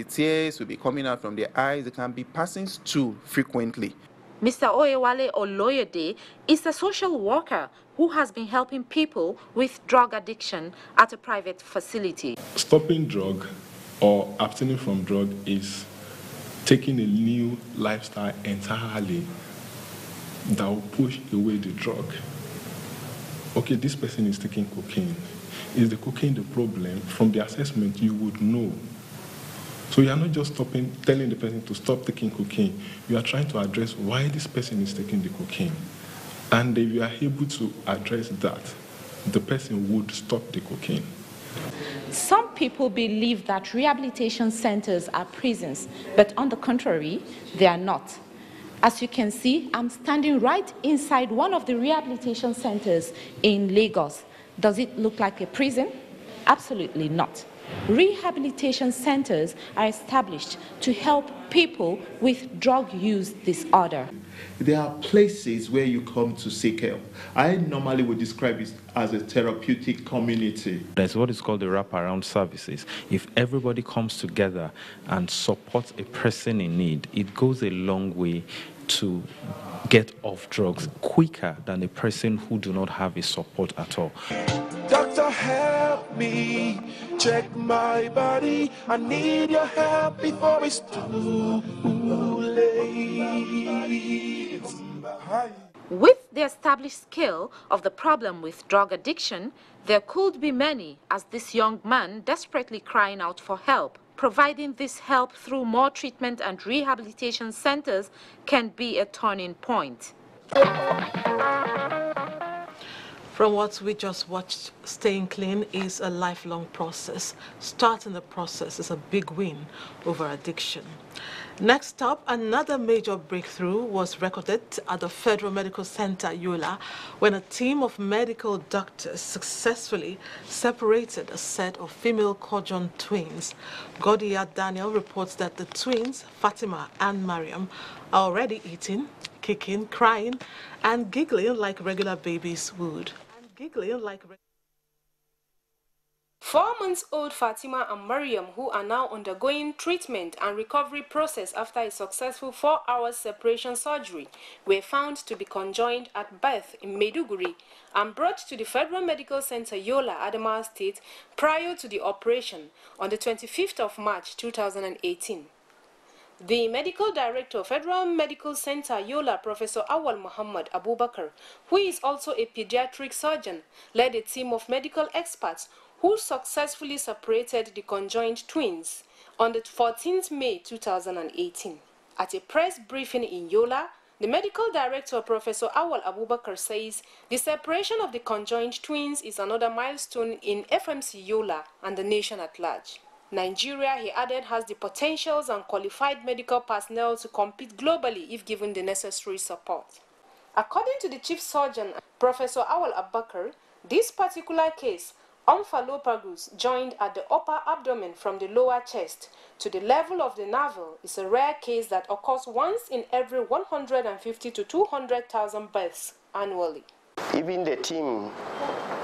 tears will be coming out from their eyes. They can be passing stool frequently. Mr. Oyewale Oloyede is a social worker who has been helping people with drug addiction at a private facility. Stopping drug or abstaining from drug is taking a new lifestyle entirely. that will push away the drug. Okay, this person is taking cocaine. Is the cocaine the problem? From the assessment, you would know. So you are not just telling the person to stop taking cocaine. You are trying to address why this person is taking the cocaine. And if you are able to address that, the person would stop the cocaine. Some people believe that rehabilitation centers are prisons, but on the contrary, they are not. As you can see, I'm standing right inside one of the rehabilitation centers in Lagos. Does it look like a prison? Absolutely not. Rehabilitation centers are established to help people with drug use disorder. There are places where you come to seek help. I normally would describe it as a therapeutic community. That's what is called the wraparound services. If everybody comes together and supports a person in need, it goes a long way to get off drugs quicker than a person who do not have a support at all. Doctor, help me check my body. I need your help before it's too late. With the established scale of the problem with drug addiction, there could be many, as this young man desperately crying out for help. Providing this help through more treatment and rehabilitation centers can be a turning point. From what we just watched, staying clean is a lifelong process. Starting the process is a big win over addiction. Next up, another major breakthrough was recorded at the Federal Medical Center, Yola, when a team of medical doctors successfully separated a set of female conjoined twins. Godiya Daniel reports that the twins, Fatima and Mariam, are already eating, kicking, crying, and giggling like regular babies would. 4-month-old Fatima and Mariam, who are now undergoing treatment and recovery process after a successful 4-hour separation surgery, were found to be conjoined at birth in Maiduguri and brought to the Federal Medical Center Yola, Adamawa State, prior to the operation on the 25th of March 2018. The Medical Director of Federal Medical Center Yola, Professor Awal Muhammad Abubakar, who is also a pediatric surgeon, led a team of medical experts who successfully separated the conjoined twins on the 14th May 2018. At a press briefing in Yola, the Medical Director, Professor Awal Abubakar, says the separation of the conjoined twins is another milestone in FMC Yola and the nation at large. Nigeria, he added, has the potentials and qualified medical personnel to compete globally if given the necessary support. According to the Chief Surgeon, Professor Awal Abubakar, this particular case, omphalopagus joined at the upper abdomen from the lower chest to the level of the navel, is a rare case that occurs once in every 150 to 200,000 births annually. Even the team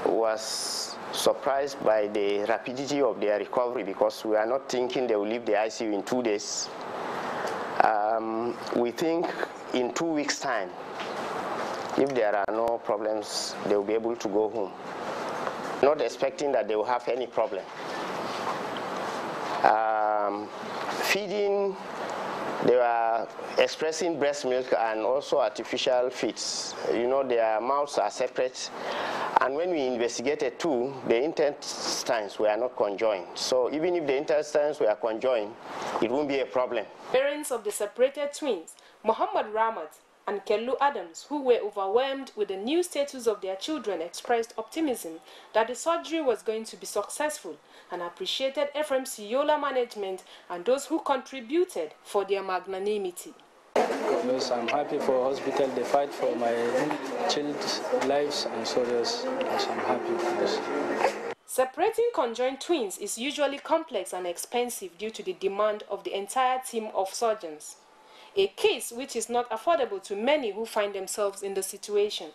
was surprised by the rapidity of their recovery, because we are not thinking they will leave the ICU in 2 days. We think in 2 weeks' time, if there are no problems, they will be able to go home. Not expecting that they will have any problem. Feeding, they were expressing breast milk and also artificial feeds. You know, their mouths are separate. And when we investigated too, the intestines were not conjoined. So even if the intestines were conjoined, it won't be a problem. Parents of the separated twins, Muhammad Ramat and Kellu Adams, who were overwhelmed with the new status of their children, expressed optimism that the surgery was going to be successful and appreciated FMC Yola management and those who contributed for their magnanimity. Because I'm happy for hospital, they fight for my children's lives, and so yes, I'm happy for this. Separating conjoined twins is usually complex and expensive due to the demand of the entire team of surgeons, a case which is not affordable to many who find themselves in the situation.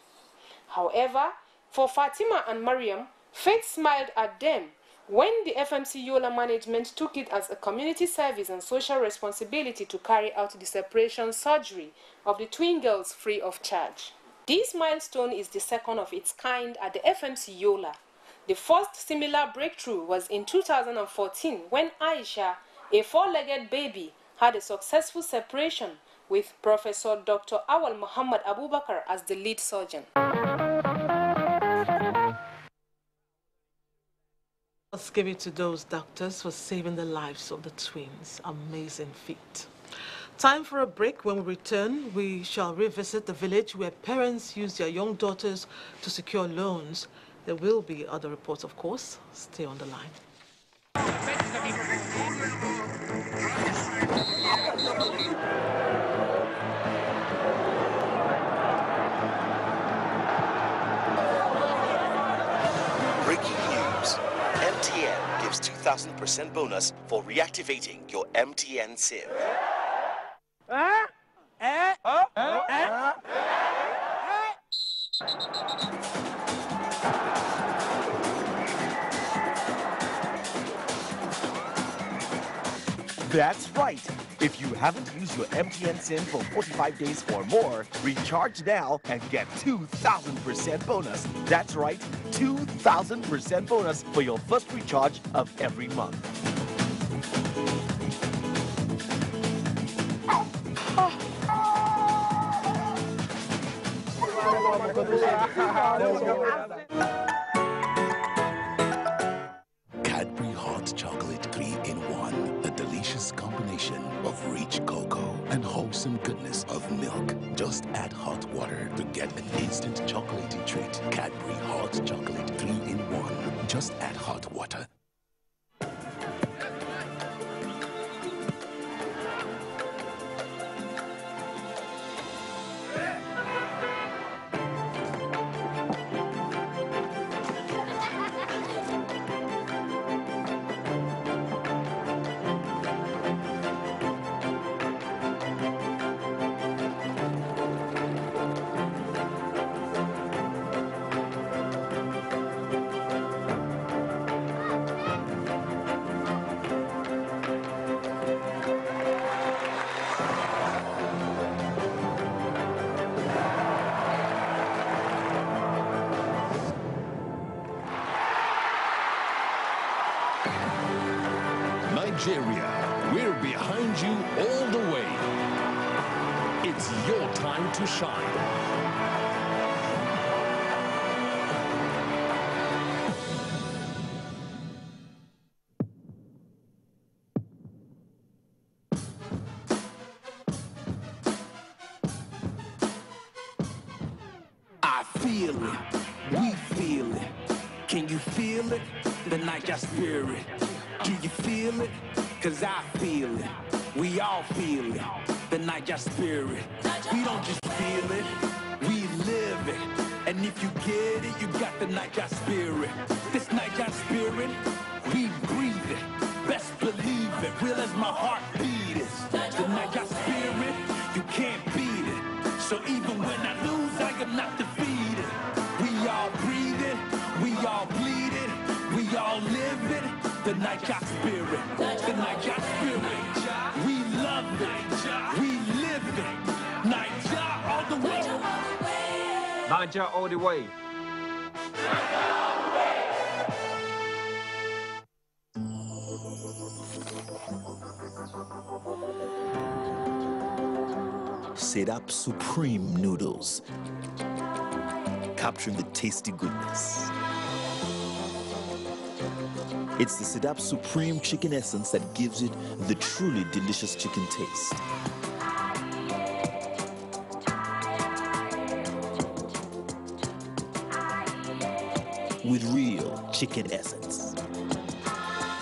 However, for Fatima and Mariam, fate smiled at them when the FMC Yola management took it as a community service and social responsibility to carry out the separation surgery of the twin girls free of charge. This milestone is the second of its kind at the FMC Yola. The first similar breakthrough was in 2014 when Aisha, a 4-legged baby, had a successful separation with Professor Dr. Awal Muhammad Abubakar as the lead surgeon. Let's give it to those doctors for saving the lives of the twins. Amazing feat. Time for a break. When we return, we shall revisit the village where parents use their young daughters to secure loans. There will be other reports, of course. Stay on the line. Breaking news. MTN gives 2,000% bonus for reactivating your MTN SIM. That's right. If you haven't used your MTN SIM for 45 days or more, recharge now and get 2,000% bonus. That's right, 2,000% bonus for your first recharge of every month. Cadbury Hot Chocolate 3-in-1, the delicious combination of rich cocoa and wholesome goodness of milk. Just add hot water to get an instant chocolatey treat. Cadbury Hot Chocolate 3-in-1. Just add hot water. Nigeria, we're behind you all the way. It's your time to shine. I feel it, we feel it. Can you feel it? The Niger spirit. Do you feel it? Cause I feel it. We all feel it. The Niger spirit. We don't just feel it, we live it. And if you get it, you got the Niger spirit. This Niger spirit, we breathe it. Best believe it, real as my heart beat is. The Niger spirit, you can't beat it. So even when I lose, I am not defeated. We all breathe it, we all bleed it, we all live it. The Niger spirit, the Niger spirit. We love it, we live it. Niger all the way. Niger all the way. Sedap Supreme Noodles, capturing the tasty goodness. It's the Sedap Supreme Chicken Essence that gives it the truly delicious chicken taste. With real chicken essence.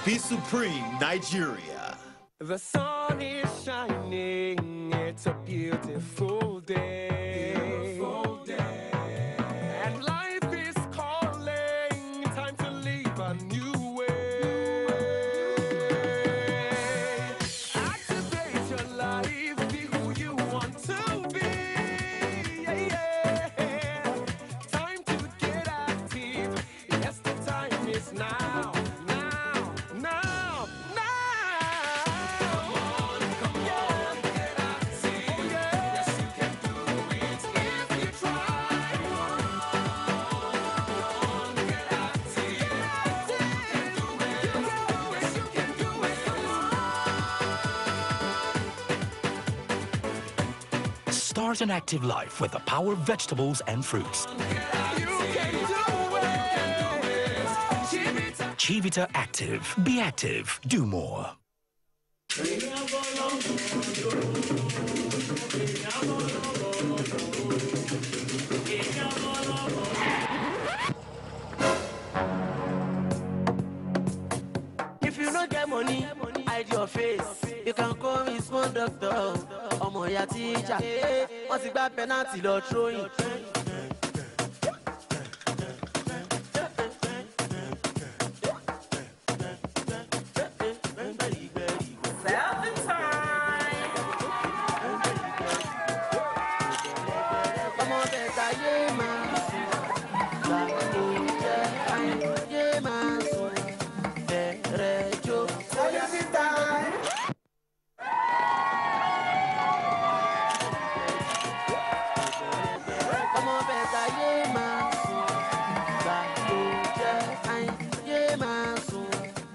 Be Supreme, Nigeria. The sun is shining, it's a beautiful day. Beautiful day. And life is calling, time to live a new way. Activate your life, be who you want to be. Yeah, yeah. Time to get active, yes, the time is now. Yes, Start an active life with the power of vegetables and fruits. Chivita Active. Be active. Do more. If you don't get money, hide your face. You can call me small doctor. Omo ya teacher. What's the bad penalty or throwing?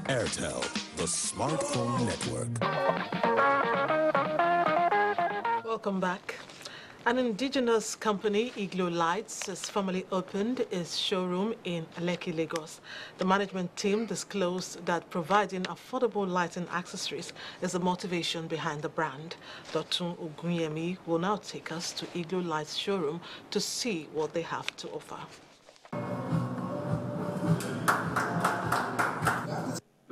Airtel, the smartphone network. Welcome back. An indigenous company, Iglo Lights, has formally opened its showroom in Lekki, Lagos. The management team disclosed that providing affordable lighting accessories is the motivation behind the brand. Dotun Ogunyemi will now take us to Iglo Lights showroom to see what they have to offer.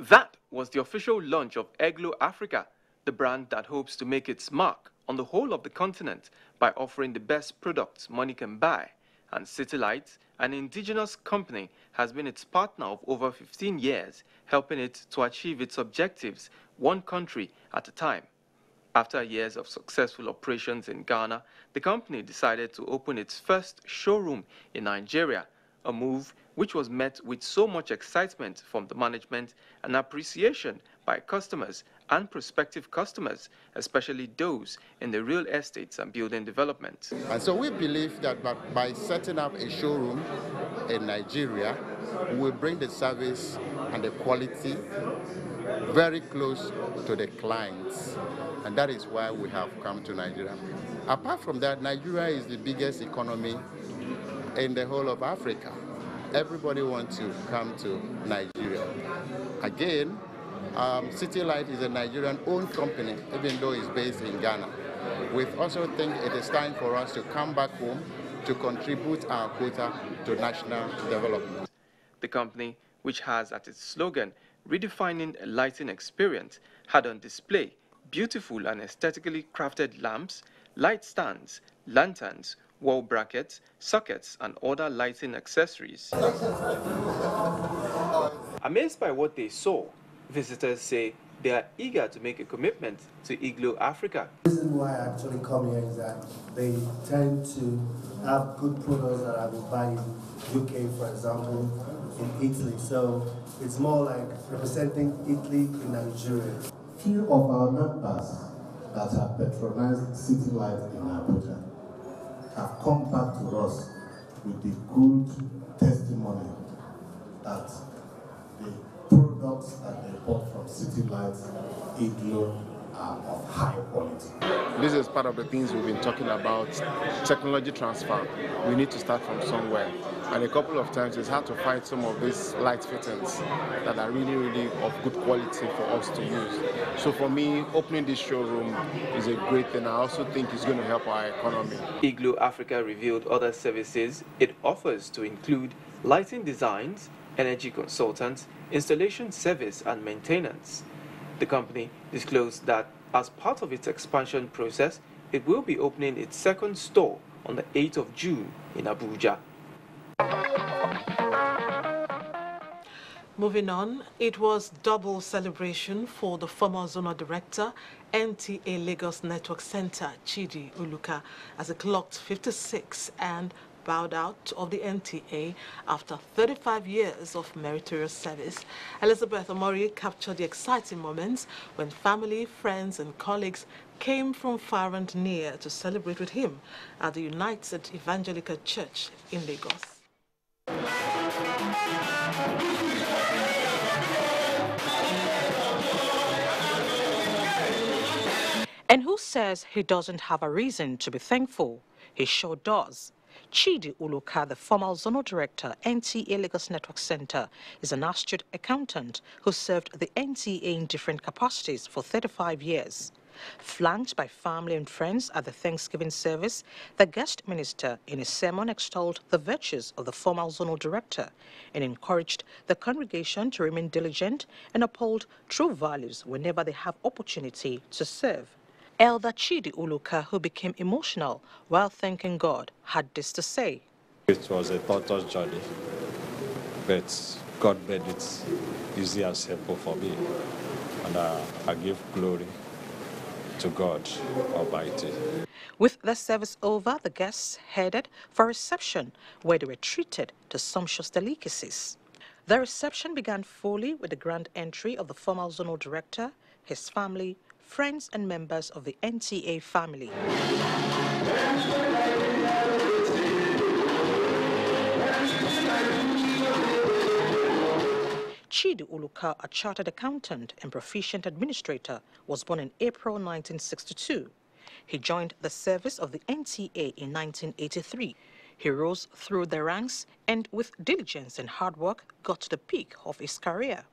That was the official launch of Eglo Africa, the brand that hopes to make its mark on the whole of the continent by offering the best products money can buy. And City Lights, an indigenous company, has been its partner of over 15 years, helping it to achieve its objectives one country at a time. After years of successful operations in Ghana, the company decided to open its first showroom in Nigeria, a move which was met with so much excitement from the management and appreciation by customers and prospective customers, especially those in the real estates and building development. And so we believe that by setting up a showroom in Nigeria, we will bring the service and the quality very close to the clients. And that is why we have come to Nigeria. Apart from that, Nigeria is the biggest economy in the whole of Africa. Everybody wants to come to Nigeria. Again, City Light is a Nigerian-owned company, even though it's based in Ghana. We also think it is time for us to come back home to contribute our quota to national development. The company, which has at its slogan, redefining a lighting experience, had on display beautiful and aesthetically crafted lamps, light stands, lanterns, wall brackets, sockets, and other lighting accessories. Amazed by what they saw, visitors say they are eager to make a commitment to Iglo Africa. The reason why I actually come here is that they tend to have good products that I would buy in UK, for example, in Italy. So it's more like representing Italy in Nigeria. Few of our members that have patronized City Light in Abuja have come back to us with the good testimony that the products that they bought from City Light, Iglo, are of high quality. This is part of the things we've been talking about, technology transfer. We need to start from somewhere. And a couple of times it's hard to find some of these light fittings that are really, really of good quality for us to use. So for me, opening this showroom is a great thing. I also think it's going to help our economy. Iglo Africa revealed other services it offers to include lighting designs, energy consultants, installation service and maintenance. The company disclosed that as part of its expansion process, it will be opening its second store on the 8th of June in Abuja. Moving on, it was double celebration for the former Zonal Director, NTA Lagos Network Center, Chidi Uluka, as he clocked 56 and bowed out of the NTA after 35 years of meritorious service. Elizabeth Omori captured the exciting moments when family, friends and colleagues came from far and near to celebrate with him at the United Evangelical Church in Lagos. And who says he doesn't have a reason to be thankful? He sure does. Chidi Uluka, the former zonal director, NTA Lagos Network Center, is an astute accountant who served the NTA in different capacities for 35 years. Flanked by family and friends at the Thanksgiving service, the guest minister in his sermon extolled the virtues of the former zonal director and encouraged the congregation to remain diligent and uphold true values whenever they have opportunity to serve. Elder Chidi Uluka, who became emotional while thanking God, had this to say. It was a torturous journey, but God made it easy and simple for me. And I give glory to God Almighty. With the service over, the guests headed for a reception where they were treated to sumptuous delicacies. The reception began fully with the grand entry of the former zonal director, his family, friends and members of the NTA family. Chidi Uluka, a chartered accountant and proficient administrator, was born in April 1962. He joined the service of the NTA in 1983. He rose through the ranks and, with diligence and hard work, got to the peak of his career.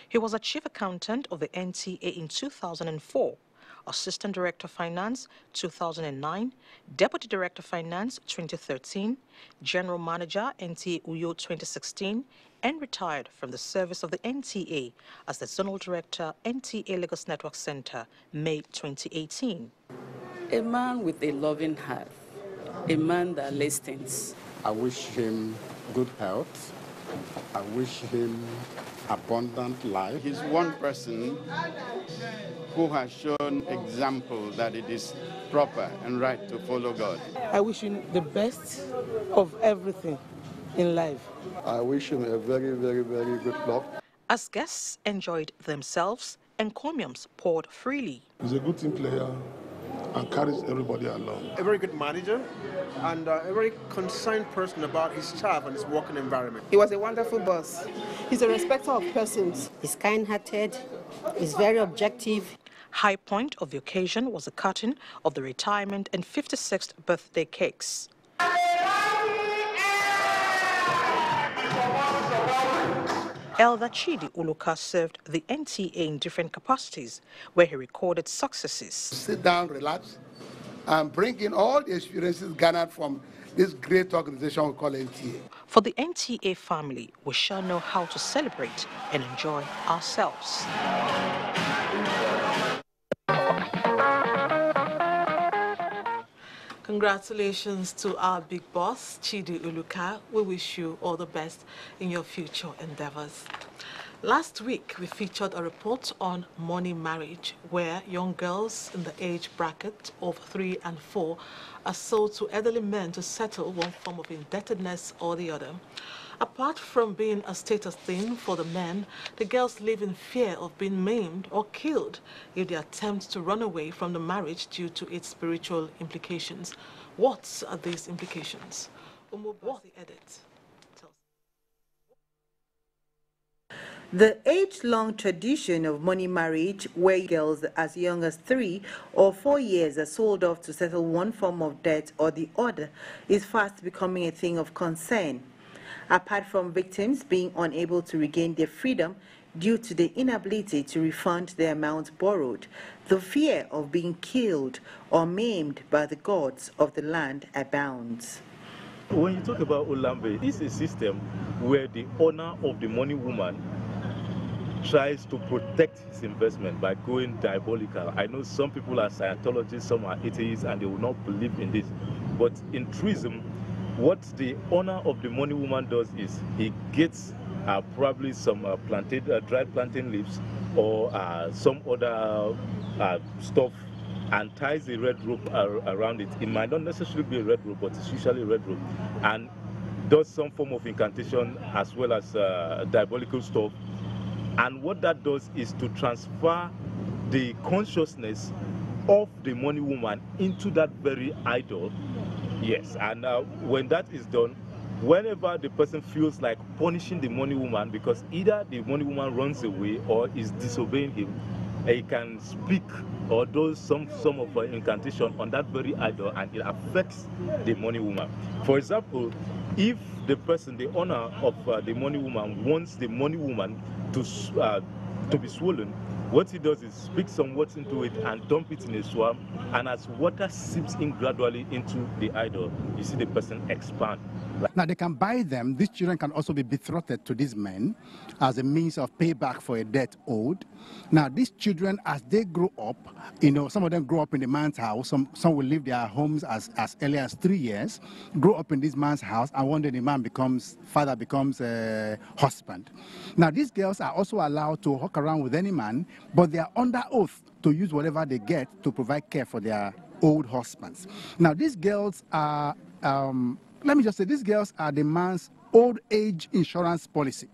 He was a chief accountant of the NTA in 2004, assistant director of finance 2009, deputy director of finance 2013, general manager NTA Uyo 2016, and retired from the service of the NTA as the zonal director NTA Lagos Network Center May 2018. A man with a loving heart, a man that listens. I wish him good health. I wish him abundant life. He's one person who has shown example that it is proper and right to follow God. I wish him the best of everything in life. I wish him a very, very, very good luck. As guests enjoyed themselves, encomiums poured freely. He's a good team player and carries everybody along. A very good manager and a very concerned person about his staff and his working environment. He was a wonderful boss. He's a respecter of persons. He's kind-hearted. He's very objective. High point of the occasion was the cutting of the retirement and 56th birthday cakes. Elder Chidi Uluka served the NTA in different capacities, where he recorded successes. Sit down, relax, and bring in all the experiences garnered from this great organization we call NTA. For the NTA family, we shall know how to celebrate and enjoy ourselves. Congratulations to our big boss, Chidi Uluka. We wish you all the best in your future endeavors. Last week, we featured a report on money marriage, where young girls in the age bracket of 3 and 4 are sold to elderly men to settle one form of indebtedness or the other. Apart from being a status thing for the men, the girls live in fear of being maimed or killed if they attempt to run away from the marriage due to its spiritual implications. What are these implications? What's the edit? The age-long tradition of money marriage, where girls as young as 3 or 4 years are sold off to settle one form of debt or the other, is fast becoming a thing of concern. Apart from victims being unable to regain their freedom due to the inability to refund the amount borrowed, the fear of being killed or maimed by the gods of the land abounds. When you talk about Olambe, it's a system where the owner of the money woman tries to protect his investment by going diabolical. I know some people are Scientologists, some are atheists, and they will not believe in this. But in truism, what the owner of the money woman does is he gets probably some dried plantain leaves or some other stuff and ties a red rope around it. It might not necessarily be a red rope, but it's usually a red rope, and does some form of incantation as well as diabolical stuff. And what that does is to transfer the consciousness of the money woman into that very idol. Yes, and when that is done, whenever the person feels like punishing the money woman because either the money woman runs away or is disobeying him, he can speak or do some of incantation on that very idol, and it affects the money woman. For example, if the person, the owner of the money woman, wants the money woman to be swollen, what he does is speak some words into it and dump it in a swamp, and as water seeps in gradually into the idol, you see the person expand. Now they can buy them. These children can also be betrothed to these men as a means of payback for a debt owed. Now these children, as they grow up, some of them grow up in the man's house. Some will leave their homes as early as 3 years, grow up in this man's house, and one day the father becomes a husband. Now these girls are also allowed to walk around with any man, but they are under oath to use whatever they get to provide care for their old husbands. Now these girls are, let me just say, these girls are the man's old age insurance policy.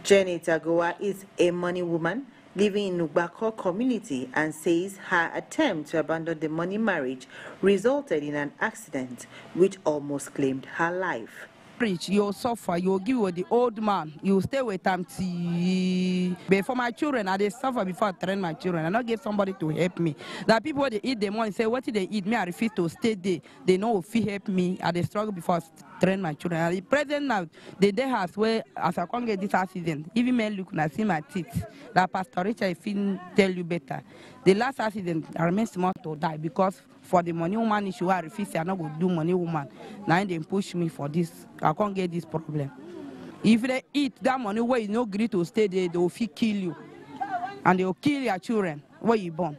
Jenny Tagoa is a money woman living in Ugbako community and says her attempt to abandon the money marriage resulted in an accident which almost claimed her life. You'll suffer, you'll give with the old man, you stay with them till. But for my children, I suffer before I train my children. I not get somebody to help me. That people they eat the money, say what did they eat? Me, I refuse to stay there. They know if you help me, I struggle before I train my children. At the present now, the day has where as I can't get this accident, even men look and I see my teeth. That Pastor Richard, if he tell you better. The last accident, I remain small to die because for the money woman issue, I refuse. I'm not going to do money woman. Now they push me for this. I can't get this problem. If they eat that money where you no agree to stay there, they will kill you. And they will kill your children where you born.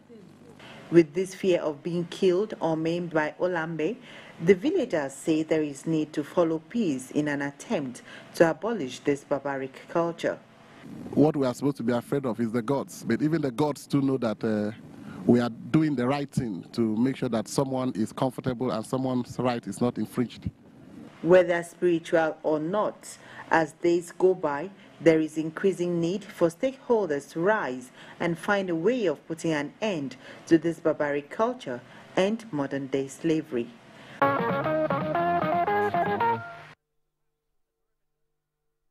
With this fear of being killed or maimed by Olambe, the villagers say there is need to follow peace in an attempt to abolish this barbaric culture. What we are supposed to be afraid of is the gods, but even the gods too know that we are doing the right thing to make sure that someone is comfortable and someone's right is not infringed. Whether spiritual or not, as days go by, there is increasing need for stakeholders to rise and find a way of putting an end to this barbaric culture and modern-day slavery.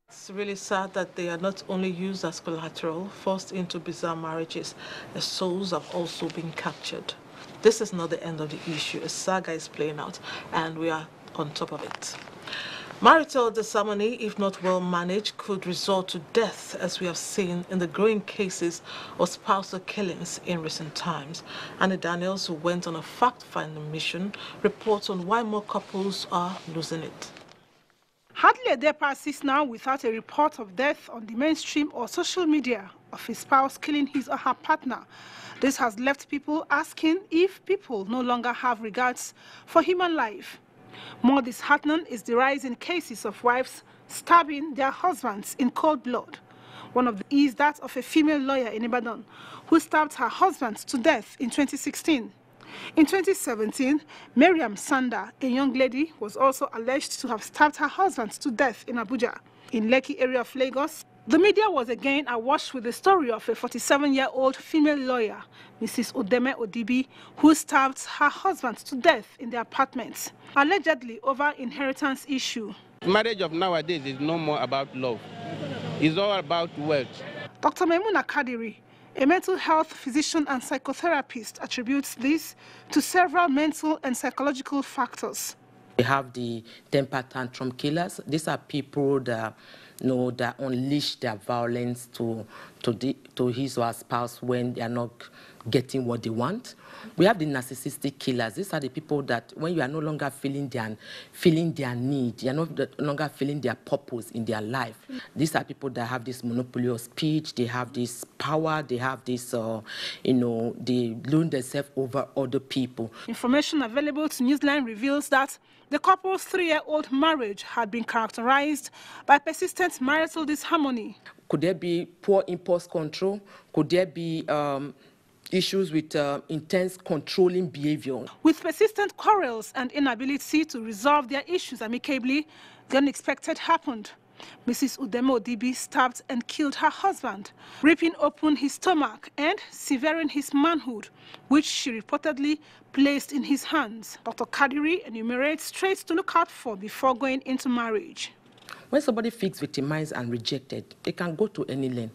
It's really sad that they are not only used as collateral, forced into bizarre marriages, their souls have also been captured. This is not the end of the issue. A saga is playing out, and we are on top of it. Marital disharmony, if not well managed, could result to death, as we have seen in the growing cases of spousal killings in recent times. Annie Daniels, who went on a fact-finding mission, reports on why more couples are losing it. Hardly a day passes now without a report of death on the mainstream or social media of a spouse killing his or her partner. This has left people asking if people no longer have regards for human life. More disheartening is the rise in cases of wives stabbing their husbands in cold blood. One of these is that of a female lawyer in Ibadan who stabbed her husband to death in 2016. In 2017, Mariam Sanda, a young lady, was also alleged to have stabbed her husband to death in Abuja. In Lekki area of Lagos, the media was again awash with the story of a 47-year-old female lawyer, Mrs. Udeme Odibi, who stabbed her husband to death in their apartment, allegedly over inheritance issue. Marriage of nowadays is no more about love. It's all about wealth. Dr. Maimuna Kadiri, a mental health physician and psychotherapist, attributes this to several mental and psychological factors. We have the temper tantrum killers. These are people that that unleash their violence to his or her spouse when they are not getting what they want. We have the narcissistic killers. These are the people that when you are no longer feeling their need, you are no longer feeling their purpose in their life. These are people that have this monopoly of speech, they have this power, they have this, they lose themselves over other people. Information available to Newsline reveals that the couple's 3-year-old marriage had been characterized by persistent marital disharmony. Could there be poor impulse control? Could there be issues with intense controlling behavior? With persistent quarrels and inability to resolve their issues amicably, the unexpected happened. Mrs. Udeme Odibi stabbed and killed her husband, ripping open his stomach and severing his manhood, which she reportedly placed in his hands. Dr. Kadiri enumerates traits to look out for before going into marriage. When somebody feels victimized and rejected, they can go to any length.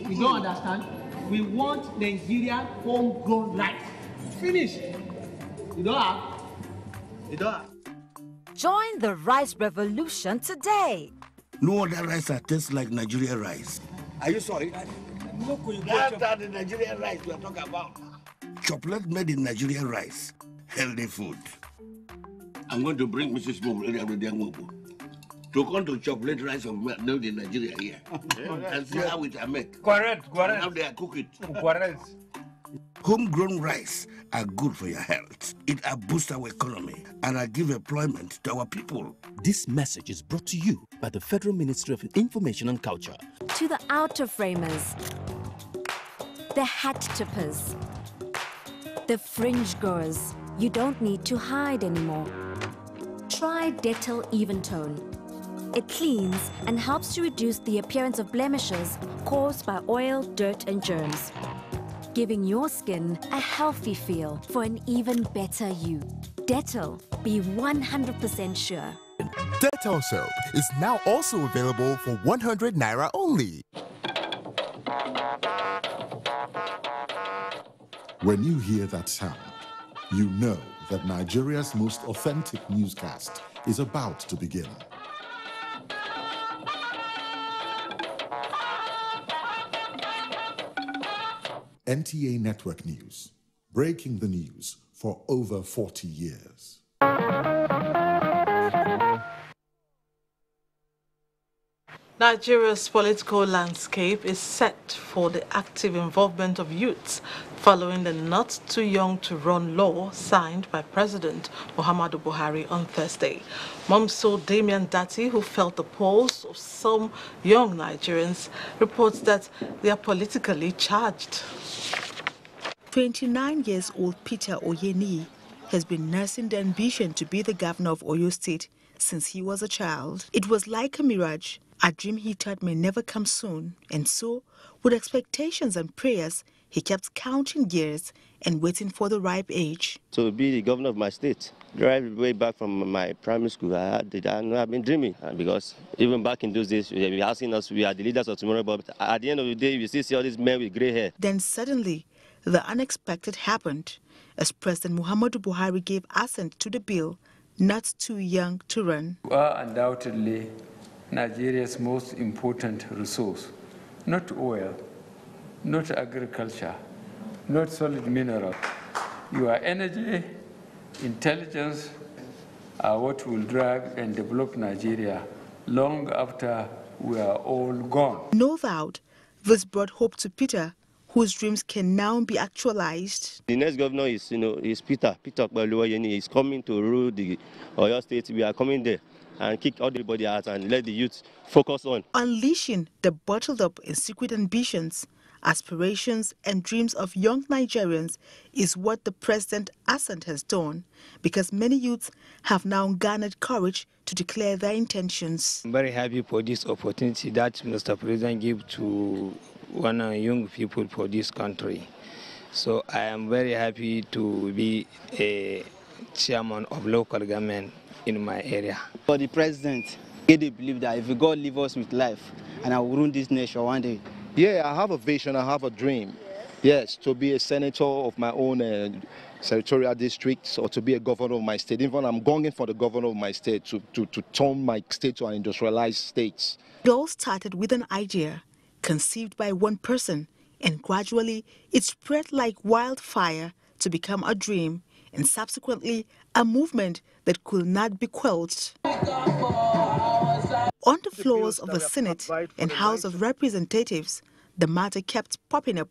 You don't understand? We want Nigerian homegrown rice. Finish. You don't have? You don't have? Join the rice revolution today. No other rice that tastes like Nigerian rice. Are you sorry? That's the Nigerian rice we are talking about. Chocolate made in Nigerian rice. Healthy food. I'm going to bring Mrs. Mobu to come to chocolate rice of made in Nigeria here. And see how it are made. Correct. And how they are cook it. Correct. Homegrown rice are good for your health. It boosts our economy and give employment to our people. This message is brought to you by the Federal Ministry of Information and Culture. To the outer framers, the hat tippers, the fringe goers, you don't need to hide anymore. Try Dettol Even Tone. It cleans and helps to reduce the appearance of blemishes caused by oil, dirt and germs, giving your skin a healthy feel for an even better you. Dettol, be 100% sure. Dettol soap is now also available for 100 Naira only. When you hear that sound, you know that Nigeria's most authentic newscast is about to begin. NTA Network News, breaking the news for over 40 years. Nigeria's political landscape is set for the active involvement of youths following the Not Too Young to Run law signed by President Muhammadu Buhari on Thursday. Momso Damian Dati, who felt the pulse of some young Nigerians, reports that they are politically charged. 29 years old Peter Oyeni has been nursing the ambition to be the governor of Oyo State since he was a child. It was like a mirage, a dream he thought may never come soon, and so, with expectations and prayers, he kept counting years and waiting for the ripe age. To be the governor of my state, right way back from my primary school, I've been dreaming. Because even back in those days, we were asking us, we are the leaders of tomorrow, but at the end of the day, we still see all these men with gray hair. Then suddenly, the unexpected happened, as President Muhammadu Buhari gave assent to the bill, Not Too Young to Run. You are undoubtedly Nigeria's most important resource, not oil, not agriculture, not solid mineral. Your energy, intelligence are what will drive and develop Nigeria long after we are all gone. No doubt, this brought hope to Peter, whose dreams can now be actualized. The next governor is Peter Okpaloyeni. He's coming to rule the Oyo State. We are coming there and kick everybody out and let the youth focus on unleashing the bottled up and secret ambitions, aspirations and dreams of young Nigerians is what the president assent has done, because many youths have now garnered courage to declare their intentions. I'm very happy for this opportunity that Mr. President gave to young people for this country. So I am very happy to be a chairman of local government in my area. For the president, they believe that if God leave us with life, and I will rule this nation one day. Yeah, I have a vision, I have a dream. Yes, to be a senator of my own senatorial district, or to be a governor of my state. Even I'm going for the governor of my state to turn my state to an industrialized state. It all started with an idea conceived by one person, and gradually it spread like wildfire to become a dream, and subsequently a movement that could not be quelled. On the floors of the Senate and House of Representatives, the matter kept popping up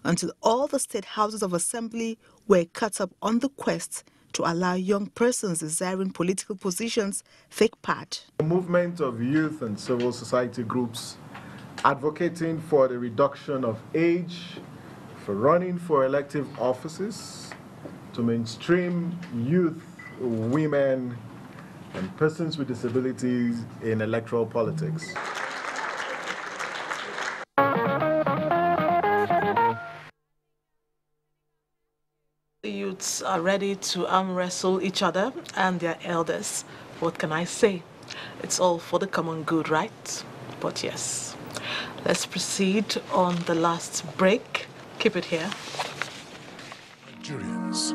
until all the state houses of assembly were cut up on the quest to allow young persons desiring political positions take part. The movement of youth and civil society groups advocating for the reduction of age for running for elective offices, to mainstream youth, women, and persons with disabilities in electoral politics. The youths are ready to arm wrestle each other and their elders. What can I say? It's all for the common good, right? But yes. Let's proceed on the last break. Keep it here. Nigerians.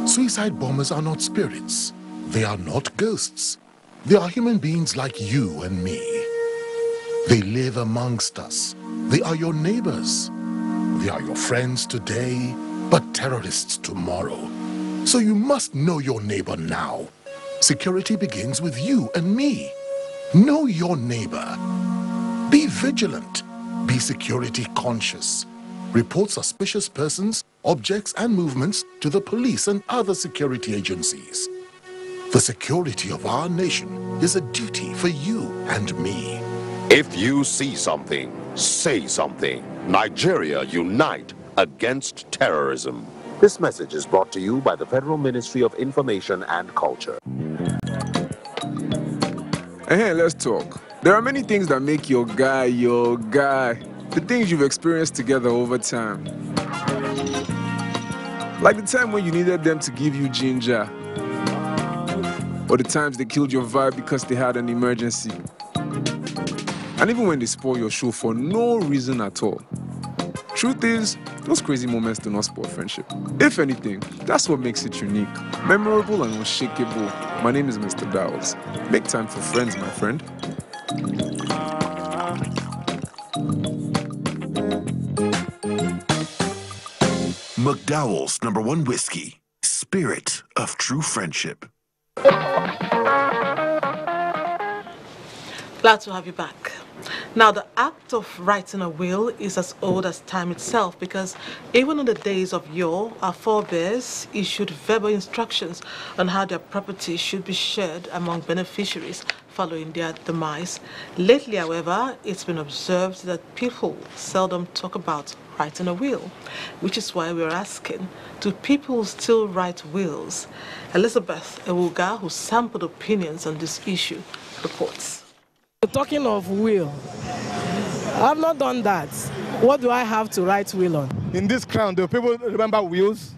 Suicide bombers are not spirits. They are not ghosts. They are human beings like you and me. They live amongst us. They are your neighbors. They are your friends today, but terrorists tomorrow. So you must know your neighbor now. Security begins with you and me. Know your neighbor. Be vigilant. Be security conscious. Report suspicious persons, objects, and movements to the police and other security agencies. The security of our nation is a duty for you and me. If you see something, say something. Nigeria, unite against terrorism. This message is brought to you by the Federal Ministry of Information and Culture. Hey, let's talk. There are many things that make your guy. The things you've experienced together over time. Like the time when you needed them to give you ginger. Or the times they killed your vibe because they had an emergency. And even when they spoil your show for no reason at all. Truth is, those crazy moments do not spoil friendship. If anything, that's what makes it unique, memorable and unshakable. My name is Mr. Dowles. Make time for friends, my friend. McDowell's #1 whiskey, spirit of true friendship. Glad to have you back. Now, the act of writing a will is as old as time itself, because even in the days of yore, our forebears issued verbal instructions on how their property should be shared among beneficiaries following their demise. Lately, however, it's been observed that people seldom talk about writing a will, which is why we're asking, do people still write wills? Elizabeth Ewuga, who sampled opinions on this issue, reports. Talking of will, I've not done that. What do I have to write will on? In this crown, do people remember wills?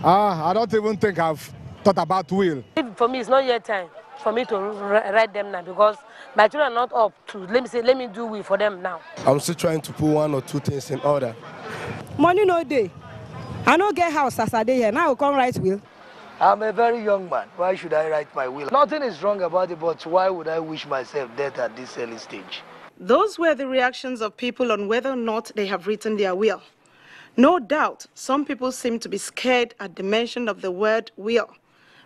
I don't even think I've thought about will. For me, it's not yet time for me to write them now, because my children are not up to, let me do will for them now. I'm still trying to put 1 or 2 things in order. Money no day. I don't get house as I day here. Now I will come write will. I'm a very young man. Why should I write my will? Nothing is wrong about it, but why would I wish myself death at this early stage? Those were the reactions of people on whether or not they have written their will. No doubt, some people seem to be scared at the mention of the word will.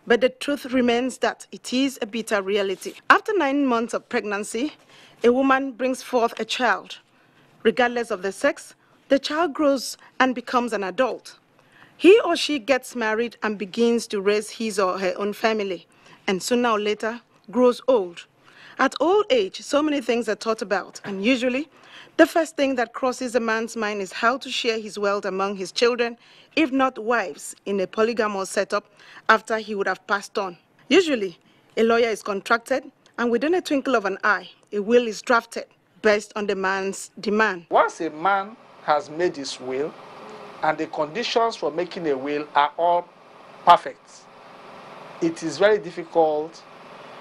But the truth remains that it is a bitter reality. After 9 months of pregnancy, a woman brings forth a child. Regardless of the sex, the child grows and becomes an adult. He or she gets married and begins to raise his or her own family, and sooner or later grows old. At old age, so many things are thought about, and usually, the first thing that crosses a man's mind is how to share his wealth among his children, if not wives, in a polygamous setup after he would have passed on. Usually, a lawyer is contracted, and within a twinkle of an eye, a will is drafted based on the man's demand. Once a man has made his will, and the conditions for making a will are all perfect, it is very difficult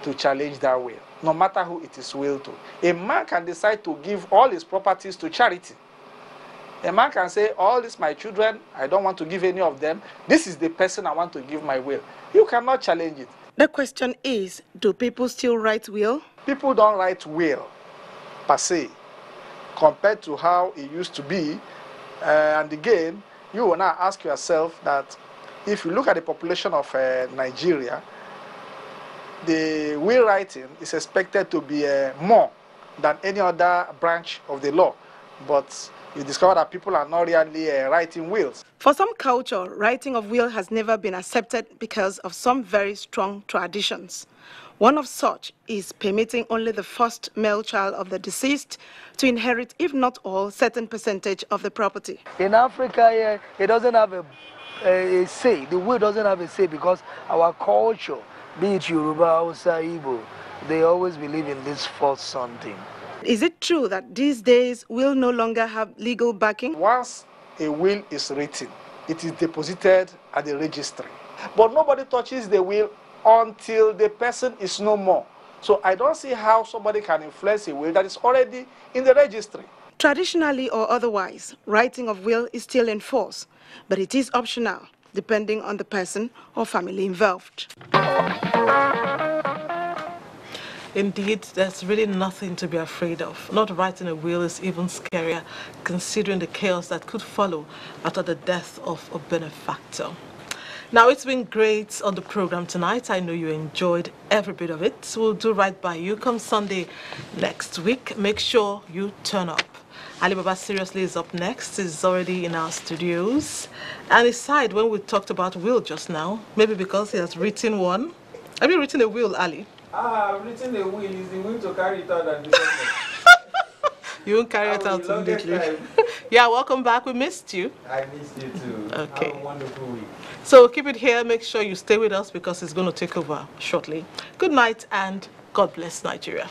to challenge that will, no matter who it is willed to. A man can decide to give all his properties to charity. A man can say, all these my children, I don't want to give any of them. This is the person I want to give my will. You cannot challenge it. The question is, do people still write will? People don't write will, per se, compared to how it used to be. And again, you will now ask yourself that if you look at the population of Nigeria, the will writing is expected to be more than any other branch of the law. But you discover that people are not really writing wills. For some culture, writing of will has never been accepted because of some very strong traditions. One of such is permitting only the first male child of the deceased to inherit, if not all, certain percentage of the property. In Africa, it doesn't have a say. The will doesn't have a say because our culture, be it Yoruba, Hausa, Igbo, they always believe in this first son thing. Is it true that these days will no longer have legal backing? Once a will is written, it is deposited at the registry. But nobody touches the will until the person is no more. So I don't see how somebody can influence a will that is already in the registry. Traditionally or otherwise, writing of will is still in force, but it is optional, depending on the person or family involved. Indeed, there's really nothing to be afraid of. Not writing a will is even scarier, considering the chaos that could follow after the death of a benefactor. Now, it's been great on the program tonight. I know you enjoyed every bit of it. We'll do right by you. Come Sunday next week, make sure you turn up. Ali Baba Seriously is up next. He's already in our studios. And aside, when we talked about will just now, maybe because he has written one. Have you written a will, Ali? I've written a will. Is the will to carry it out and become You won't carry it out immediately. Yeah, welcome back. We missed you. I missed you too. Okay. Have a wonderful week. So keep it here. Make sure you stay with us because it's going to take over shortly. Good night and God bless Nigeria.